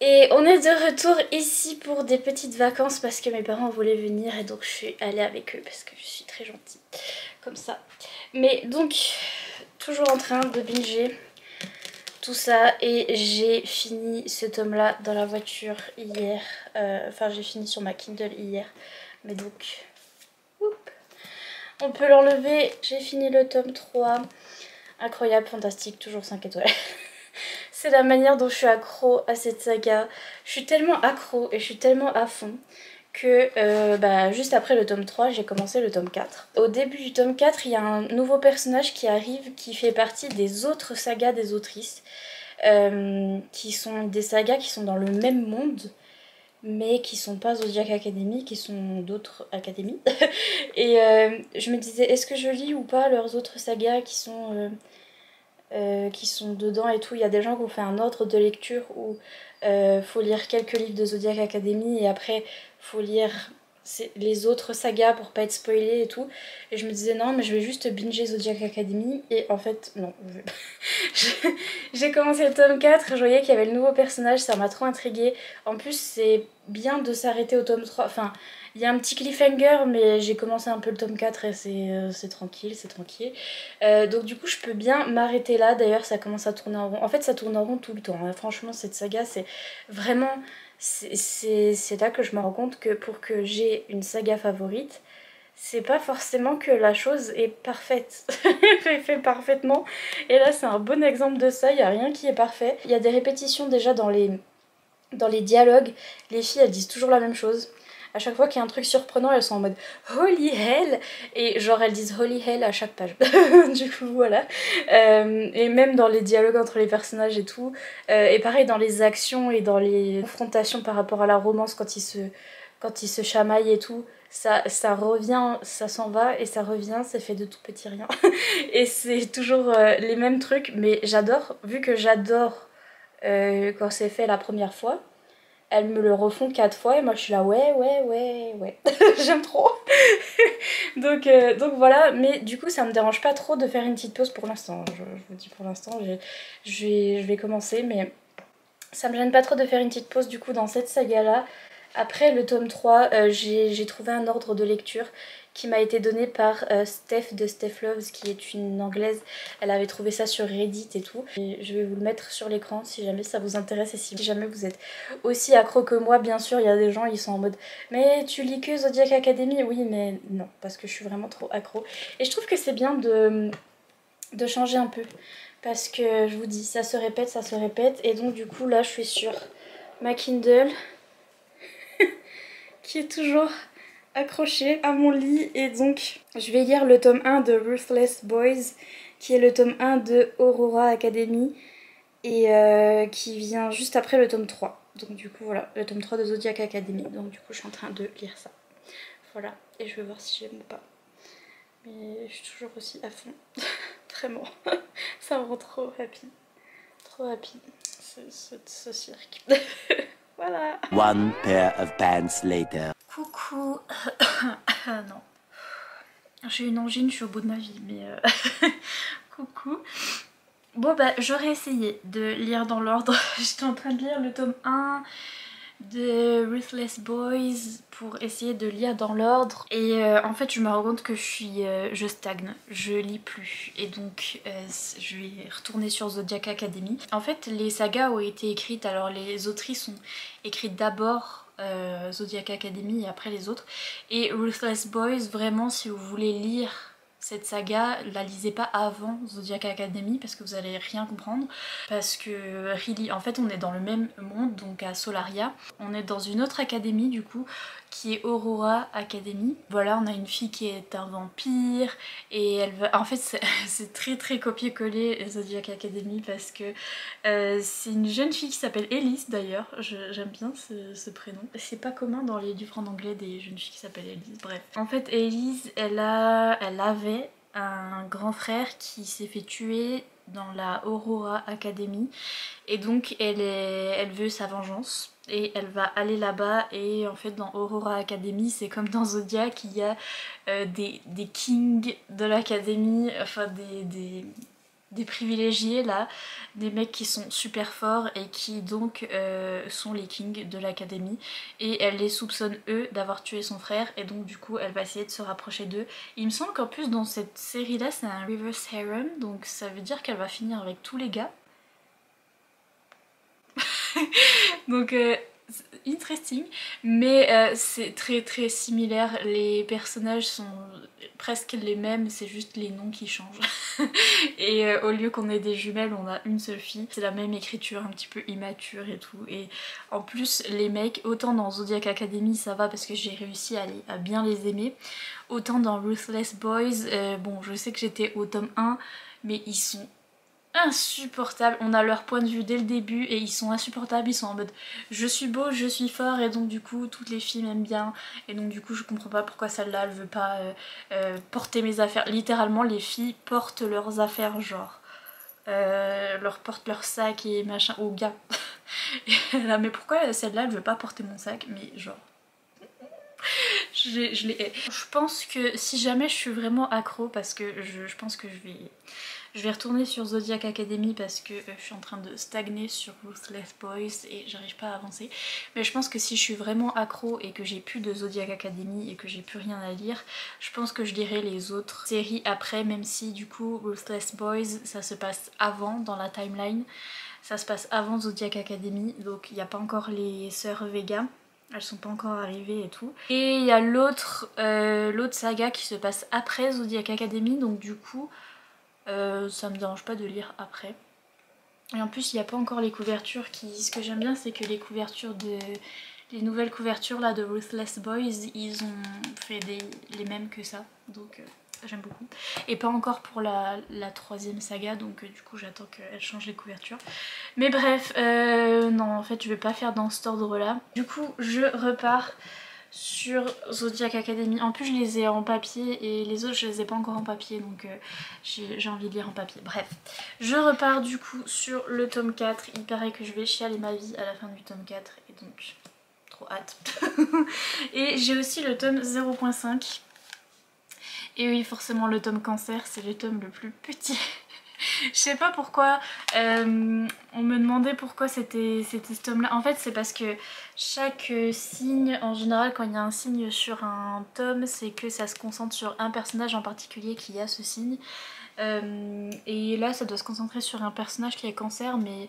Et on est de retour ici pour des petites vacances parce que mes parents voulaient venir et donc je suis allée avec eux parce que je suis très gentille, comme ça. Mais donc, toujours en train de binger tout ça et j'ai fini ce tome là dans la voiture hier. Enfin j'ai fini sur ma Kindle hier, mais donc, oups, on peut l'enlever. J'ai fini le tome 3, incroyable, fantastique, toujours 5 étoiles. C'est la manière dont je suis accro à cette saga. Je suis tellement accro et je suis tellement à fond que juste après le tome 3, j'ai commencé le tome 4. Au début du tome 4, il y a un nouveau personnage qui arrive qui fait partie des autres sagas des autrices. Qui sont des sagas qui sont dans le même monde, mais qui sont pas Zodiac Academy, qui sont d'autres académies. Et je me disais, est-ce que je lis ou pas leurs autres sagas qui sont dedans et tout. Il y a des gens qui ont fait un ordre de lecture où faut lire quelques livres de Zodiac Academy et après faut lire les autres sagas pour pas être spoilé et tout. Et je me disais non mais je vais juste binger Zodiac Academy et en fait non. J'ai commencé le tome 4, je voyais qu'il y avait le nouveau personnage, ça m'a trop intriguée. En plus c'est bien de s'arrêter au tome 3, enfin il y a un petit cliffhanger mais j'ai commencé un peu le tome 4 et c'est tranquille, c'est tranquille. Donc du coup je peux bien m'arrêter là, d'ailleurs ça commence à tourner en rond. En fait ça tourne en rond tout le temps, hein. Franchement cette saga c'est vraiment... C'est là que je me rends compte que pour que j'ai une saga favorite, c'est pas forcément que la chose est parfaite, fait parfaitement. Et là c'est un bon exemple de ça, il n'y a rien qui est parfait. Il y a des répétitions déjà dans les dialogues, les filles elles disent toujours la même chose. À chaque fois qu'il y a un truc surprenant, elles sont en mode holy hell, et genre elles disent holy hell à chaque page. Du coup voilà. Et même dans les dialogues entre les personnages et tout. Et pareil dans les actions et dans les confrontations par rapport à la romance quand ils se chamaillent et tout. Ça revient, ça s'en va et ça revient, c'est fait de tout petit rien. Et c'est toujours les mêmes trucs, mais j'adore, vu que j'adore quand c'est fait la première fois. Elles me le refont 4 fois et moi je suis là ouais j'aime trop. donc voilà, mais du coup ça me dérange pas trop de faire une petite pause pour l'instant. Je vous dis pour l'instant je vais commencer, mais ça me gêne pas trop de faire une petite pause du coup dans cette saga là. Après le tome 3, j'ai trouvé un ordre de lecture qui m'a été donné par Steph de Steph Loves, qui est une anglaise. Elle avait trouvé ça sur Reddit et tout. Et je vais vous le mettre sur l'écran si jamais ça vous intéresse et si jamais vous êtes aussi accro que moi. Bien sûr, il y a des gens, ils sont en mode « Mais tu lis que Zodiac Academy ?» Oui, mais non, parce que je suis vraiment trop accro. Et je trouve que c'est bien de changer un peu. Parce que je vous dis, ça se répète, ça se répète. Et donc du coup, là, je suis sur ma Kindle qui est toujours accroché à mon lit, et donc je vais lire le tome 1 de Ruthless Boys qui est le tome 1 de Aurora Academy et qui vient juste après le tome 3. Donc du coup voilà, le tome 3 de Zodiac Academy. Donc du coup je suis en train de lire ça. Voilà, et je vais voir si j'aime ou pas. Mais je suis toujours aussi à fond. Vraiment. Ça me rend trop happy. Trop happy. Ce cirque. Voilà. One pair of pants later. Coucou. Non. J'ai une angine, je suis au bout de ma vie, mais coucou. Bon bah j'aurais essayé de lire dans l'ordre. J'étais en train de lire le tome 1 de Ruthless Boys pour essayer de lire dans l'ordre. Et en fait je me rends compte que je stagne, je lis plus. Et donc je vais retourner sur Zodiac Academy. En fait les sagas ont été écrites, alors les autrices ont écrit d'abord Zodiac Academy et après les autres. Et Ruthless Boys, vraiment si vous voulez lire cette saga, la lisez pas avant Zodiac Academy parce que vous allez rien comprendre. Parce que really, en fait on est dans le même monde, donc à Solaria. On est dans une autre académie du coup qui est Aurora Academy. Voilà, on a une fille qui est un vampire et elle va... En fait c'est très copier-coller Zodiac Academy parce que c'est une jeune fille qui s'appelle Elise d'ailleurs. J'aime bien ce prénom. C'est pas commun dans les livres en anglais des jeunes filles qui s'appellent Elise, bref. En fait Elise elle avait un grand frère qui s'est fait tuer dans la Aurora Academy et donc elle veut sa vengeance et elle va aller là-bas. Et en fait dans Aurora Academy c'est comme dans Zodiac, il y a des kings de l'académie, enfin des privilégiés là, des mecs qui sont super forts et qui donc sont les kings de l'académie, et elle les soupçonne eux d'avoir tué son frère et donc du coup elle va essayer de se rapprocher d'eux. Il me semble qu'en plus dans cette série là c'est un reverse harem, donc ça veut dire qu'elle va finir avec tous les gars. Donc interesting, mais c'est très similaire, les personnages sont presque les mêmes, c'est juste les noms qui changent. Et au lieu qu'on ait des jumelles on a une seule fille, c'est la même écriture un petit peu immature et tout. Et en plus les mecs, autant dans Zodiac Academy ça va parce que j'ai réussi à bien les aimer, autant dans Ruthless Boys, bon je sais que j'étais au tome 1 mais ils sont insupportables, on a leur point de vue dès le début et ils sont insupportables, ils sont en mode je suis beau, je suis fort et donc du coup toutes les filles m'aiment bien et donc du coup je comprends pas pourquoi celle-là elle veut pas porter mes affaires. Littéralement les filles portent leurs affaires, genre leur portent leur sac et machin aux gars. Là, mais pourquoi celle-là elle veut pas porter mon sac, mais genre je les hais. Je pense que si jamais je suis vraiment accro, parce que je pense que je vais retourner sur Zodiac Academy parce que je suis en train de stagner sur Ruthless Boys et j'arrive pas à avancer. Mais je pense que si je suis vraiment accro et que j'ai plus de Zodiac Academy et que j'ai plus rien à lire, je pense que je lirai les autres séries après, même si du coup Ruthless Boys ça se passe avant dans la timeline. Ça se passe avant Zodiac Academy, donc il n'y a pas encore les sœurs Vega. Elles sont pas encore arrivées et tout. Et il y a l'autre saga qui se passe après Zodiac Academy, donc du coup ça me dérange pas de lire après. Et en plus il n'y a pas encore les couvertures qui... Ce que j'aime bien c'est que les couvertures les nouvelles couvertures là de Ruthless Boys, ils ont fait les mêmes que ça, donc j'aime beaucoup. Et pas encore pour la troisième saga, donc du coup j'attends qu'elle change les couvertures. Mais bref, non en fait je vais pas faire dans cet ordre là. Du coup je repars sur Zodiac Academy. En plus je les ai en papier et les autres je les ai pas encore en papier, donc j'ai envie de lire en papier. Bref, je repars du coup sur le tome 4. Il paraît que je vais chialer ma vie à la fin du tome 4 et donc trop hâte. Et j'ai aussi le tome 0.5. Et oui forcément le tome cancer c'est le tome le plus petit. Je sais pas pourquoi, on me demandait pourquoi c'était ce tome là. En fait c'est parce que chaque signe, en général quand il y a un signe sur un tome, c'est que ça se concentre sur un personnage en particulier qui a ce signe. Et là ça doit se concentrer sur un personnage qui a cancer, mais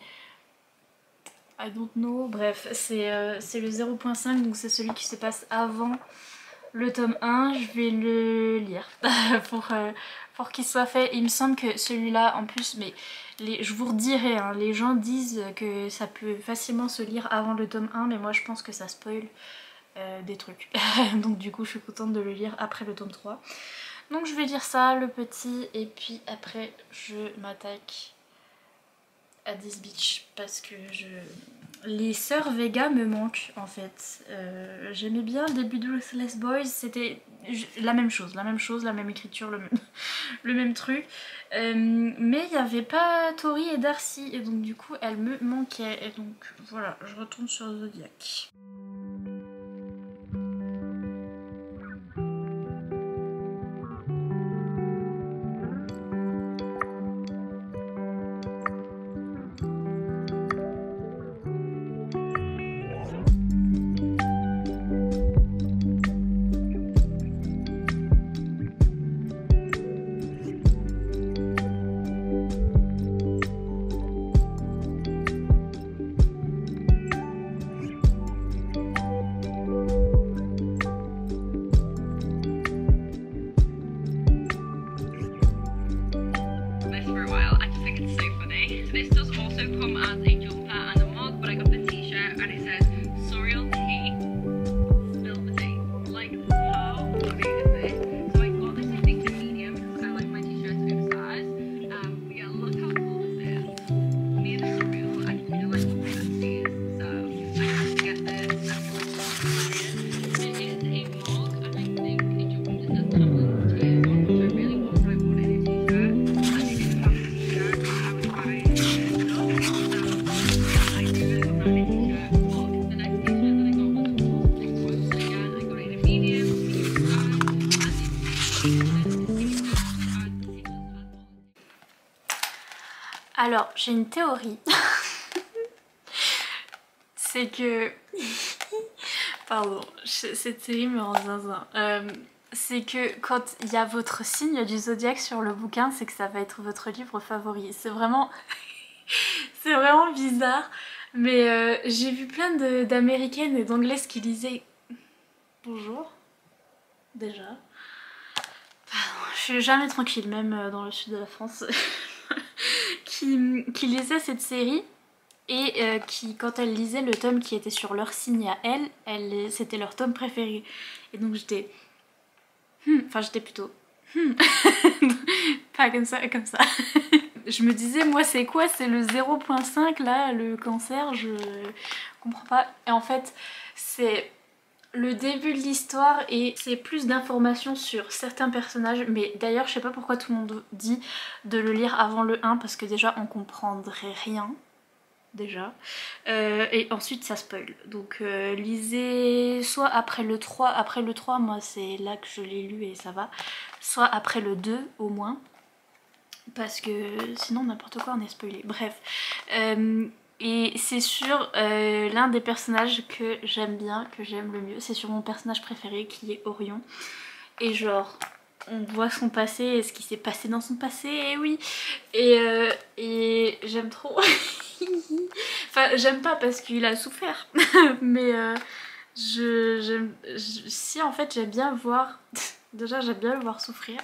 I don't know. Bref, c'est le 0.5, donc c'est celui qui se passe avant le tome 1. Je vais le lire pour qu'il soit fait. Il me semble que celui-là en plus, mais je vous redirai, hein, les gens disent que ça peut facilement se lire avant le tome 1, mais moi je pense que ça spoil des trucs. Donc du coup je suis contente de le lire après le tome 3. Donc je vais lire ça, le petit, et puis après je m'attaque à This Beach parce que les sœurs Vega me manquent en fait. J'aimais bien le début de Ruthless Boys, c'était la même chose, la même écriture, le même truc. Mais il n'y avait pas Tori et Darcy et donc du coup elles me manquaient. Et donc voilà, je retourne sur Zodiac. Alors, j'ai une théorie. C'est que... Pardon, cette série me rend zinzin. C'est que quand il y a votre signe du zodiaque sur le bouquin, c'est que ça va être votre livre favori. C'est vraiment... c'est vraiment bizarre. Mais j'ai vu plein d'américaines et d'anglaises qui lisaient... Bonjour. Déjà. Pardon, je suis jamais tranquille, même dans le sud de la France. qui lisaient cette série. Et qui, quand elles lisaient le tome qui était sur leur signe à elles, c'était leur tome préféré. Et donc j'étais... Enfin j'étais plutôt... Pas comme ça, comme ça. Je me disais, moi c'est quoi? C'est le 0.5 là, le cancer? Je comprends pas. Et en fait, c'est le début de l'histoire et c'est plus d'informations sur certains personnages. Mais d'ailleurs, je sais pas pourquoi tout le monde dit de le lire avant le 1 parce que déjà on comprendrait rien. Déjà et ensuite ça spoil, donc lisez soit après le 3, moi c'est là que je l'ai lu et ça va, soit après le 2 au moins, parce que sinon n'importe quoi on est spoilé, bref. Et c'est sur l'un des personnages que j'aime bien, que j'aime le mieux, c'est sur mon personnage préféré qui est Orion, et genre on voit son passé et ce qui s'est passé dans son passé, et oui, et j'aime trop. Enfin j'aime pas parce qu'il a souffert mais si en fait j'aime bien voir déjà j'aime bien le voir souffrir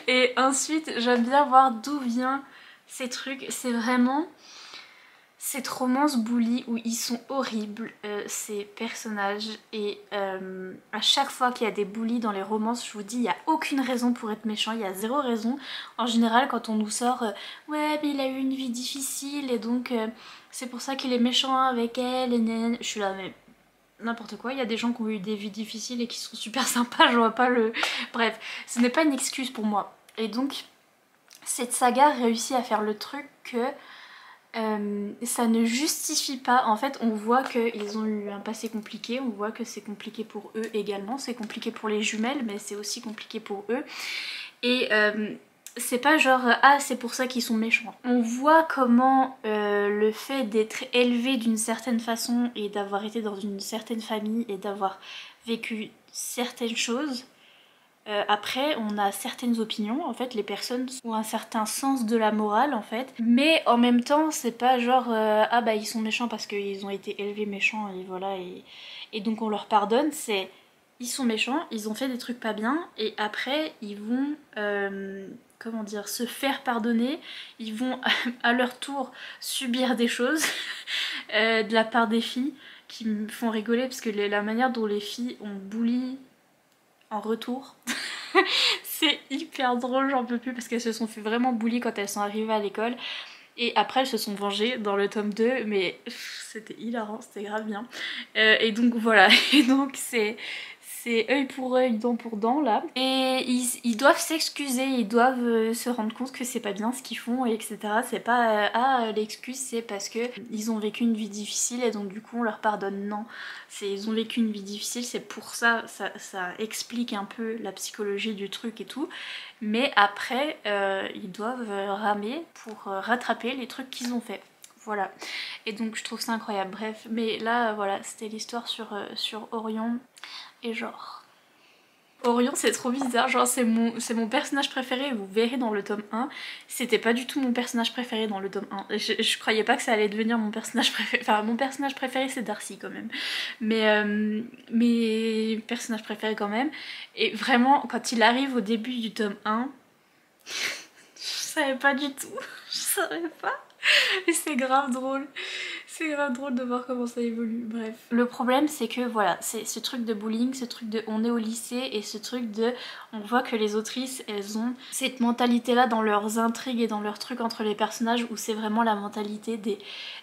et ensuite j'aime bien voir d'où vient ces trucs. C'est vraiment cette romance bully où ils sont horribles ces personnages, et à chaque fois qu'il y a des bullies dans les romances, je vous dis, il n'y a aucune raison pour être méchant, il y a zéro raison. En général quand on nous sort ouais mais il a eu une vie difficile et donc c'est pour ça qu'il est méchant avec elle, et je suis là mais n'importe quoi, il y a des gens qui ont eu des vies difficiles et qui sont super sympas, je vois pas le... Bref, ce n'est pas une excuse pour moi. Et donc cette saga réussit à faire le truc que ça ne justifie pas. En fait on voit qu'ils ont eu un passé compliqué, on voit que c'est compliqué pour eux également, c'est compliqué pour les jumelles mais c'est aussi compliqué pour eux, et c'est pas genre ah c'est pour ça qu'ils sont méchants. On voit comment le fait d'être élevé d'une certaine façon et d'avoir été dans une certaine famille et d'avoir vécu certaines choses, après on a certaines opinions, en fait les personnes ont un certain sens de la morale en fait, mais en même temps c'est pas genre ah bah ils sont méchants parce qu'ils ont été élevés méchants et voilà, et donc on leur pardonne. C'est ils sont méchants, ils ont fait des trucs pas bien et après ils vont comment dire, se faire pardonner, ils vont à leur tour subir des choses de la part des filles qui me font rigoler parce que la manière dont les filles ont bully en retour c'est hyper drôle, j'en peux plus parce qu'elles se sont fait vraiment bully quand elles sont arrivées à l'école et après elles se sont vengées dans le tome 2, mais c'était hilarant, c'était grave bien. Et donc voilà, et donc c'est œil pour œil, dent pour dent là, et ils doivent s'excuser, ils doivent se rendre compte que c'est pas bien ce qu'ils font, etc. C'est pas ah l'excuse c'est parce que ils ont vécu une vie difficile et donc du coup on leur pardonne, non, c'est ils ont vécu une vie difficile, c'est pour ça, ça explique un peu la psychologie du truc et tout, mais après ils doivent ramer pour rattraper les trucs qu'ils ont fait. Voilà, et donc je trouve ça incroyable. Bref, mais là voilà, c'était l'histoire sur Orion. Et genre... Orion c'est trop bizarre, genre c'est mon personnage préféré, vous verrez dans le tome 1. C'était pas du tout mon personnage préféré dans le tome 1. Je croyais pas que ça allait devenir mon personnage préféré. Enfin mon personnage préféré c'est Darcy quand même. Mais personnage préféré quand même. Et vraiment quand il arrive au début du tome 1, je savais pas du tout. Je savais pas. Et c'est grave drôle. C'est grave drôle de voir comment ça évolue, bref. Le problème c'est que voilà, c'est ce truc de bullying, ce truc de on est au lycée et ce truc de on voit que les autrices elles ont cette mentalité là dans leurs intrigues et dans leurs trucs entre les personnages où c'est vraiment la mentalité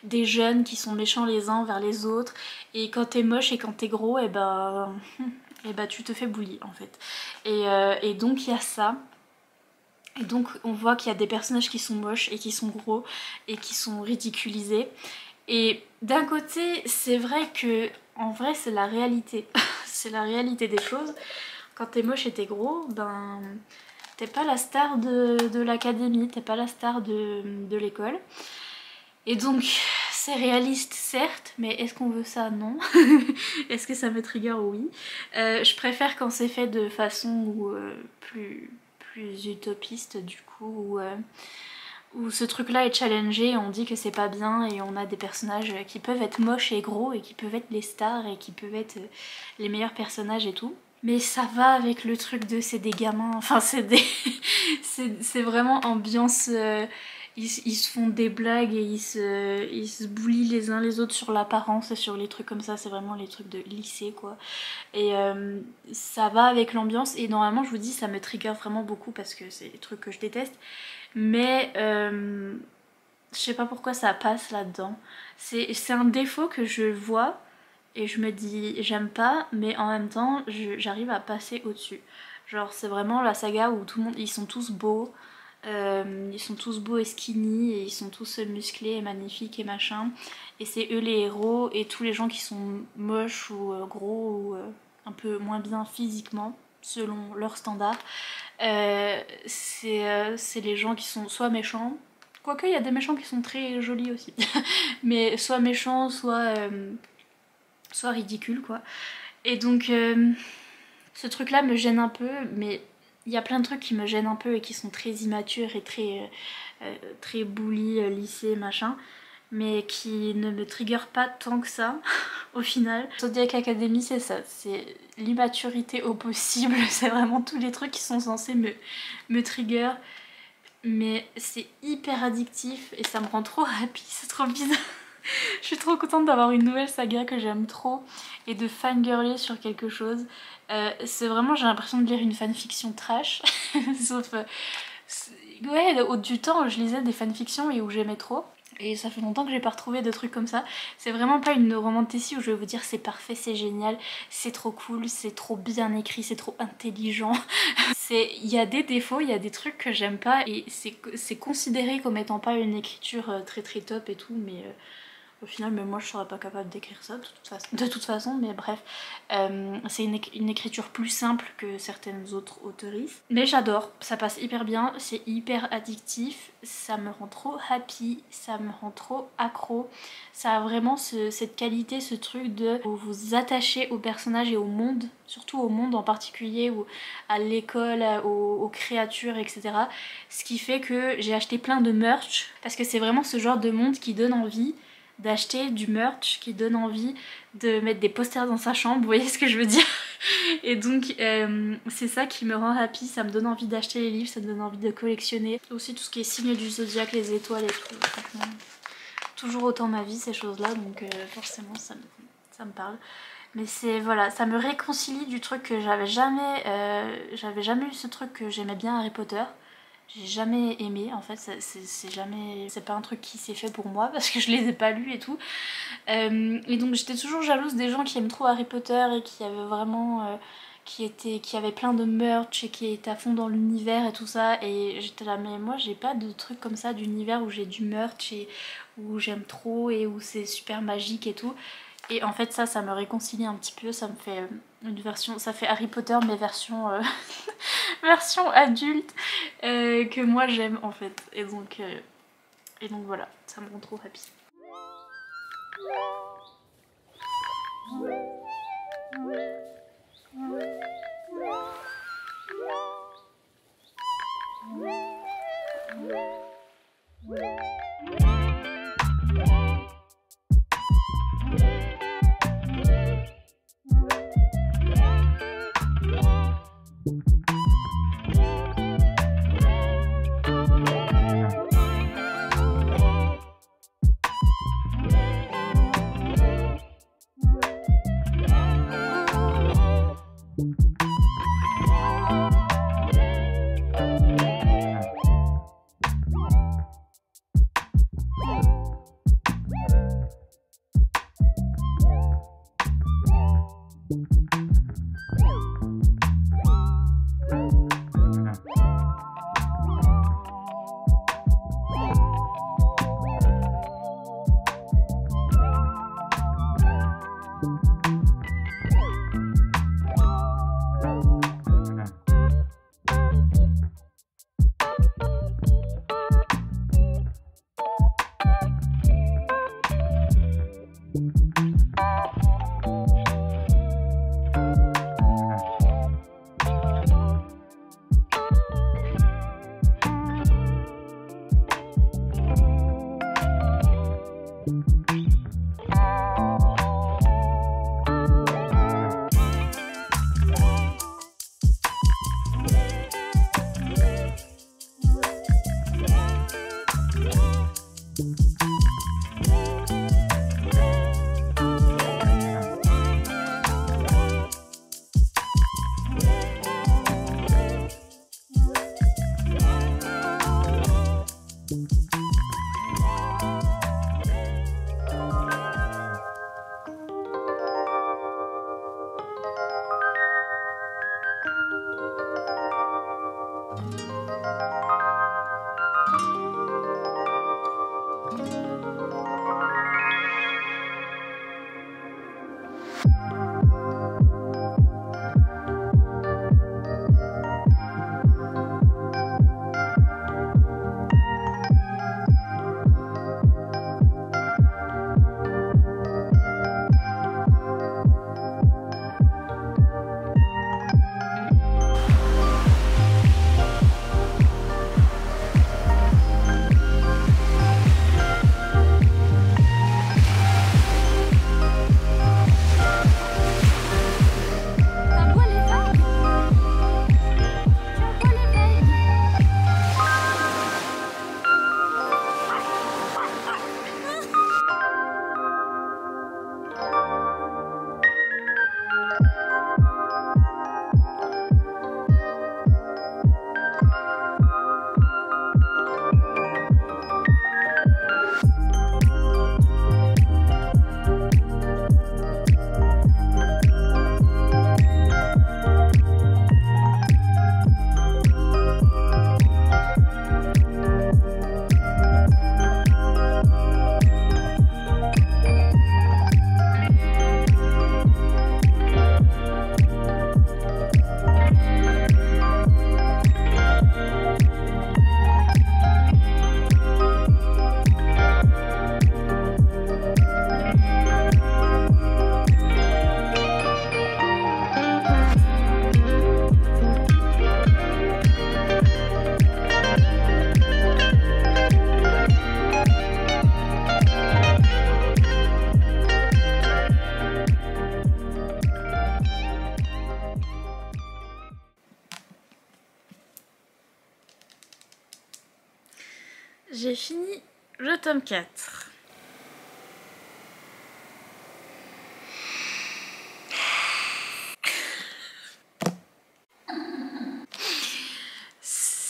des jeunes qui sont méchants les uns envers les autres, et quand t'es moche et quand t'es gros et ben tu te fais bully en fait. Et donc il y a ça. Et donc on voit qu'il y a des personnages qui sont moches et qui sont gros et qui sont ridiculisés. Et d'un côté c'est vrai que en vrai c'est la réalité. C'est la réalité des choses. Quand t'es moche et t'es gros, ben t'es pas la star de l'académie, t'es pas la star de l'école. Et donc c'est réaliste certes, mais est-ce qu'on veut ça? Non. Est-ce que ça me trigger? Oui. Je préfère quand c'est fait de façon plus utopiste du coup, où ce truc là est challengé, on dit que c'est pas bien et on a des personnages qui peuvent être moches et gros et qui peuvent être les stars et qui peuvent être les meilleurs personnages et tout. Mais ça va avec le truc de c'est des gamins, enfin c'est des... c'est vraiment ambiance... Ils se font des blagues et ils se bullient les uns les autres sur l'apparence et sur les trucs comme ça, c'est vraiment les trucs de lycée quoi. Et ça va avec l'ambiance et normalement je vous dis ça me trigger vraiment beaucoup parce que c'est des trucs que je déteste. Mais je sais pas pourquoi ça passe là-dedans. C'est un défaut que je vois et je me dis j'aime pas, mais en même temps j'arrive à passer au-dessus. Genre c'est vraiment la saga où tout le monde, ils sont tous beaux. Ils sont tous beaux et skinny et ils sont tous musclés et magnifiques et machin, et c'est eux les héros, et tous les gens qui sont moches ou gros ou un peu moins bien physiquement selon leurs standards, c'est les gens qui sont soit méchants, quoique il y a des méchants qui sont très jolis aussi mais soit méchants soit ridicules quoi. Et donc ce truc là me gêne un peu, mais il y a plein de trucs qui me gênent un peu et qui sont très immatures et très bully, lycée, machin, mais qui ne me triggerent pas tant que ça, au final. Zodiac Academy, c'est ça, c'est l'immaturité au possible, c'est vraiment tous les trucs qui sont censés me trigger, mais c'est hyper addictif et ça me rend trop happy, c'est trop bizarre. Je suis trop contente d'avoir une nouvelle saga que j'aime trop et de fangirler sur quelque chose. C'est vraiment, j'ai l'impression de lire une fanfiction trash. Sauf... ouais, du temps, je lisais des fanfictions et où j'aimais trop. Et ça fait longtemps que j'ai pas retrouvé de trucs comme ça. C'est vraiment pas une romantécie où je vais vous dire c'est parfait, c'est génial, c'est trop cool, c'est trop bien écrit, c'est trop intelligent. Il y a des défauts, il y a des trucs que j'aime pas et c'est considéré comme étant pas une écriture très top et tout, mais... au final, même moi je serais pas capable d'écrire ça de toute façon, mais bref, c'est une écriture plus simple que certaines autres auteurices. Mais j'adore, ça passe hyper bien, c'est hyper addictif, ça me rend trop happy, ça me rend trop accro. Ça a vraiment cette qualité, ce truc de vous vous attachez aux personnages et au monde, surtout au monde en particulier, ou à l'école, aux créatures, etc. Ce qui fait que j'ai acheté plein de merch, parce que c'est vraiment ce genre de monde qui donne envie d'acheter du merch, qui donne envie de mettre des posters dans sa chambre, vous voyez ce que je veux dire. Et donc c'est ça qui me rend happy, ça me donne envie d'acheter les livres, ça me donne envie de collectionner. Aussi tout ce qui est signe du zodiaque, les étoiles et tout, franchement, toujours autant ma vie ces choses là, donc forcément ça me parle. Mais c'est, voilà, ça me réconcilie du truc que j'avais jamais eu ce truc que j'aimais bien Harry Potter. J'ai jamais aimé, en fait, c'est pas un truc qui s'est fait pour moi parce que je les ai pas lus et tout. Et donc j'étais toujours jalouse des gens qui aiment trop Harry Potter et qui avaient vraiment... qui avaient plein de merch et qui étaient à fond dans l'univers et tout ça. Et j'étais là, mais moi j'ai pas de truc comme ça d'univers où j'ai du merch et où j'aime trop et où c'est super magique et tout. Et en fait ça me réconcilie un petit peu, ça me fait une version, ça fait Harry Potter mais version adulte que moi j'aime en fait. Et donc voilà, ça me rend trop happy. J'ai fini le tome 4.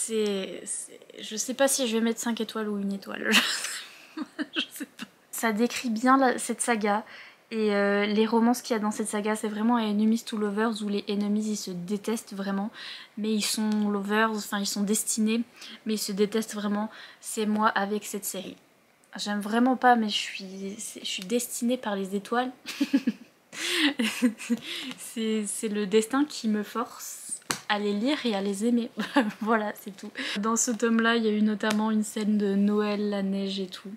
Je sais pas si je vais mettre 5 étoiles ou 1 étoile. Je sais pas. Ça décrit bien cette saga. Et les romances qu'il y a dans cette saga, c'est vraiment Enemies to Lovers, où les enemies ils se détestent vraiment, mais ils sont lovers, enfin ils sont destinés, mais ils se détestent vraiment. C'est moi avec cette série. J'aime vraiment pas, mais je suis destinée par les étoiles. C'est le destin qui me force à les lire et à les aimer. Voilà, c'est tout. Dans ce tome-là, il y a eu notamment une scène de Noël, la neige et tout.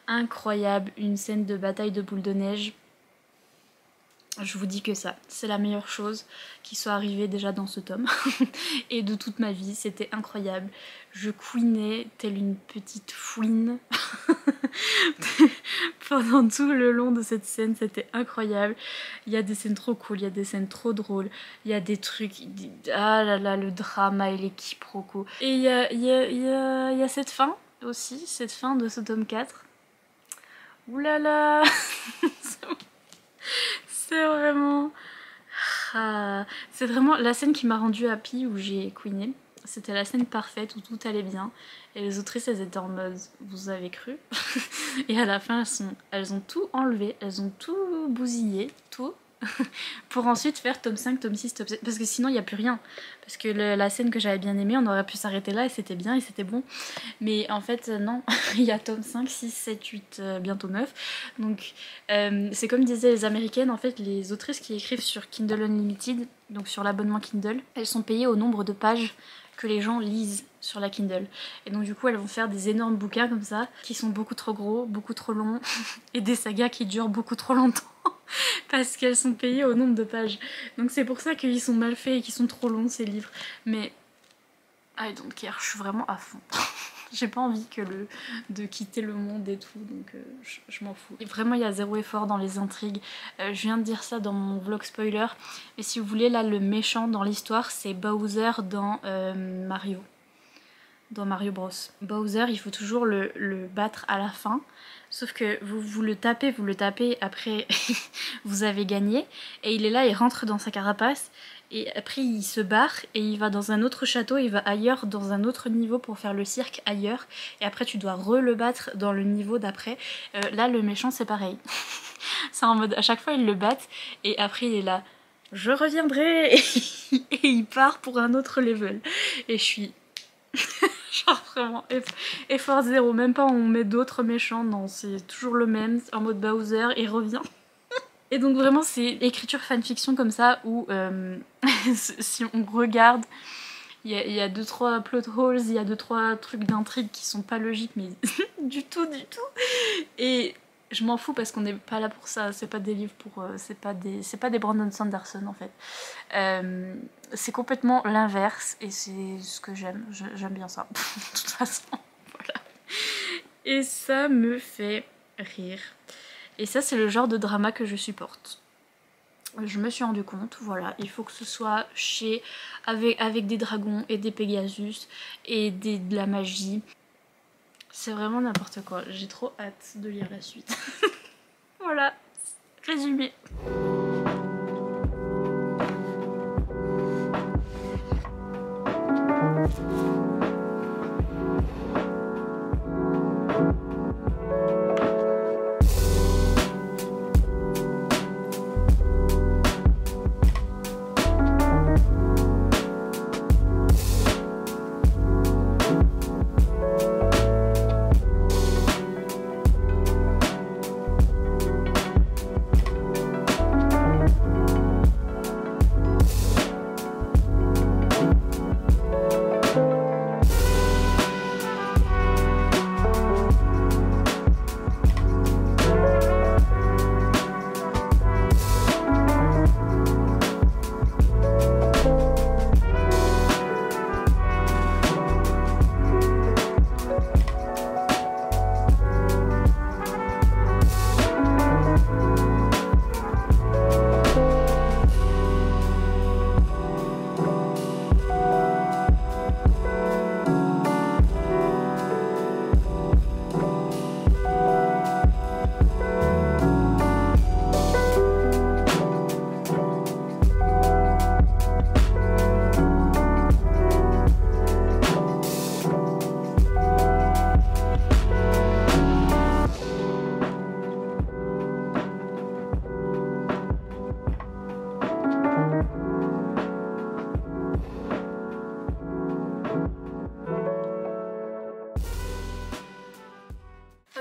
Incroyable, une scène de bataille de boules de neige. Je vous dis que ça, c'est la meilleure chose qui soit arrivée déjà dans ce tome. Et de toute ma vie, c'était incroyable. Je couinais telle une petite fouine. Pendant tout le long de cette scène, c'était incroyable. Il y a des scènes trop cool, il y a des scènes trop drôles. Il y a des trucs... Ah là là, le drama et les quiproquos. Et il y a cette fin aussi, cette fin de ce tome 4. Ouh là là. C'est vraiment... Ah, c'est vraiment la scène qui m'a rendue happy, où j'ai couiné. C'était la scène parfaite où tout allait bien. Et les autrices, elles étaient en mode, vous avez cru? Et à la fin, elles ont tout enlevé, elles ont tout bousillé, tout. Pour ensuite faire tome 5, tome 6, tome 7. Parce que sinon, il n'y a plus rien. Parce que la scène que j'avais bien aimée, on aurait pu s'arrêter là et c'était bien et c'était bon. Mais en fait, non. Il y a tome 5, 6, 7, 8, bientôt 9. Donc, c'est comme disaient les américaines, en fait, les autrices qui écrivent sur Kindle Unlimited, donc sur l'abonnement Kindle, elles sont payées au nombre de pages que les gens lisent sur la Kindle. Et donc du coup elles vont faire des énormes bouquins comme ça, qui sont beaucoup trop gros, beaucoup trop longs, et des sagas qui durent beaucoup trop longtemps, parce qu'elles sont payées au nombre de pages. Donc c'est pour ça qu'ils sont mal faits et qu'ils sont trop longs ces livres. Mais I don't care, je suis vraiment à fond. J'ai pas envie de quitter le monde et tout, donc je m'en fous. Et vraiment, il y a zéro effort dans les intrigues. Je viens de dire ça dans mon vlog spoiler, mais si vous voulez, là, le méchant dans l'histoire, c'est Bowser dans Mario. Dans Mario Bros. Bowser, il faut toujours le battre à la fin. Sauf que vous le tapez, après vous avez gagné. Et il est là, il rentre dans sa carapace. Et après il se barre et il va dans un autre château, il va ailleurs dans un autre niveau pour faire le cirque ailleurs. Et après tu dois le battre dans le niveau d'après. Là le méchant c'est pareil. C'est en mode à chaque fois il le batte et après il est là. Je reviendrai et il part pour un autre level. Et je suis... genre vraiment effort zéro. Même pas on met d'autres méchants, non c'est toujours le même. En mode Bowser il revient. Et donc vraiment c'est écriture fanfiction comme ça où si on regarde, il y a 2-3 plot holes, il y a 2-3 trucs d'intrigue qui sont pas logiques mais du tout. Et je m'en fous parce qu'on n'est pas là pour ça, c'est pas des livres pour... c'est pas des Brandon Sanderson en fait. C'est complètement l'inverse et c'est ce que j'aime bien ça, de toute façon, voilà. Et ça me fait rire. Et ça, c'est le genre de drama que je supporte. Je me suis rendu compte, voilà, il faut que ce soit avec des dragons et des Pégasus et de la magie. C'est vraiment n'importe quoi. J'ai trop hâte de lire la suite. Voilà, résumé.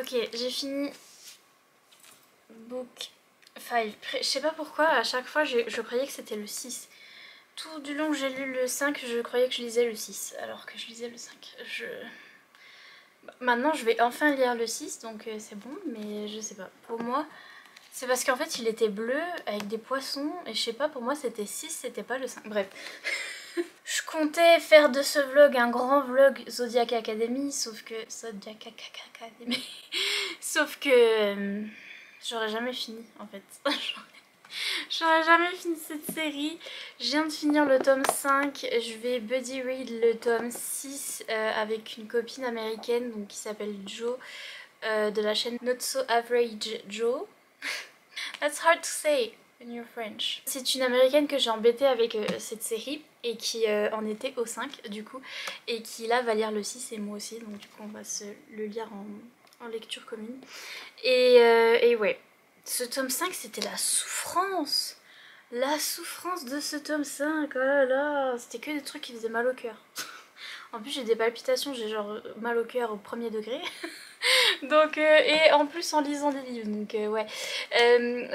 Ok, j'ai fini book 5. Je sais pas pourquoi, à chaque fois je croyais que c'était le 6. Tout du long que j'ai lu le 5, je croyais que je lisais le 6, alors que je lisais le 5. Maintenant je vais enfin lire le 6, donc c'est bon, mais je sais pas. Pour moi, c'est parce qu'en fait il était bleu avec des poissons, et je sais pas, pour moi c'était 6, c'était pas le 5. Bref. Je comptais faire de ce vlog un grand vlog Zodiac Academy, sauf que... Academy... sauf que... j'aurais jamais fini en fait. J'aurais jamais fini cette série. Je viens de finir le tome 5. Je vais buddy read le tome 6 avec une copine américaine donc, qui s'appelle Jo de la chaîne Not So Average Jo. That's hard to say when you're French. C'est une américaine que j'ai embêtée avec cette série et qui en était au 5 du coup. Et qui là va lire le 6 et moi aussi. Donc du coup on va se le lire en lecture commune. Et ouais. Ce tome 5 c'était la souffrance. La souffrance de ce tome 5, oh là là, c'était que des trucs qui faisaient mal au cœur. En plus j'ai des palpitations, j'ai genre mal au cœur au premier degré. Donc, et en plus en lisant des livres, donc ouais.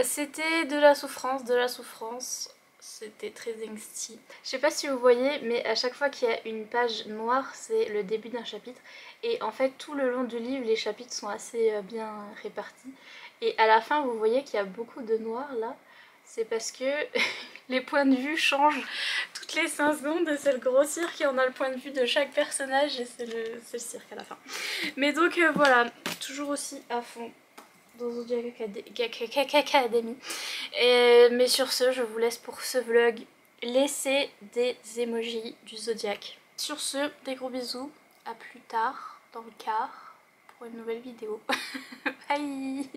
C'était de la souffrance, c'était très angsty. Je sais pas si vous voyez, mais à chaque fois qu'il y a une page noire, c'est le début d'un chapitre. Et en fait tout le long du livre, les chapitres sont assez bien répartis. Et à la fin vous voyez qu'il y a beaucoup de noir là. C'est parce que les points de vue changent toutes les 5 secondes, c'est le gros cirque et on a le point de vue de chaque personnage et c'est le cirque à la fin. Mais donc voilà, toujours aussi à fond dans Zodiac Academy. Mais sur ce, je vous laisse pour ce vlog. Laissez des emojis du Zodiac. Sur ce, des gros bisous, à plus tard dans le car pour une nouvelle vidéo. Bye.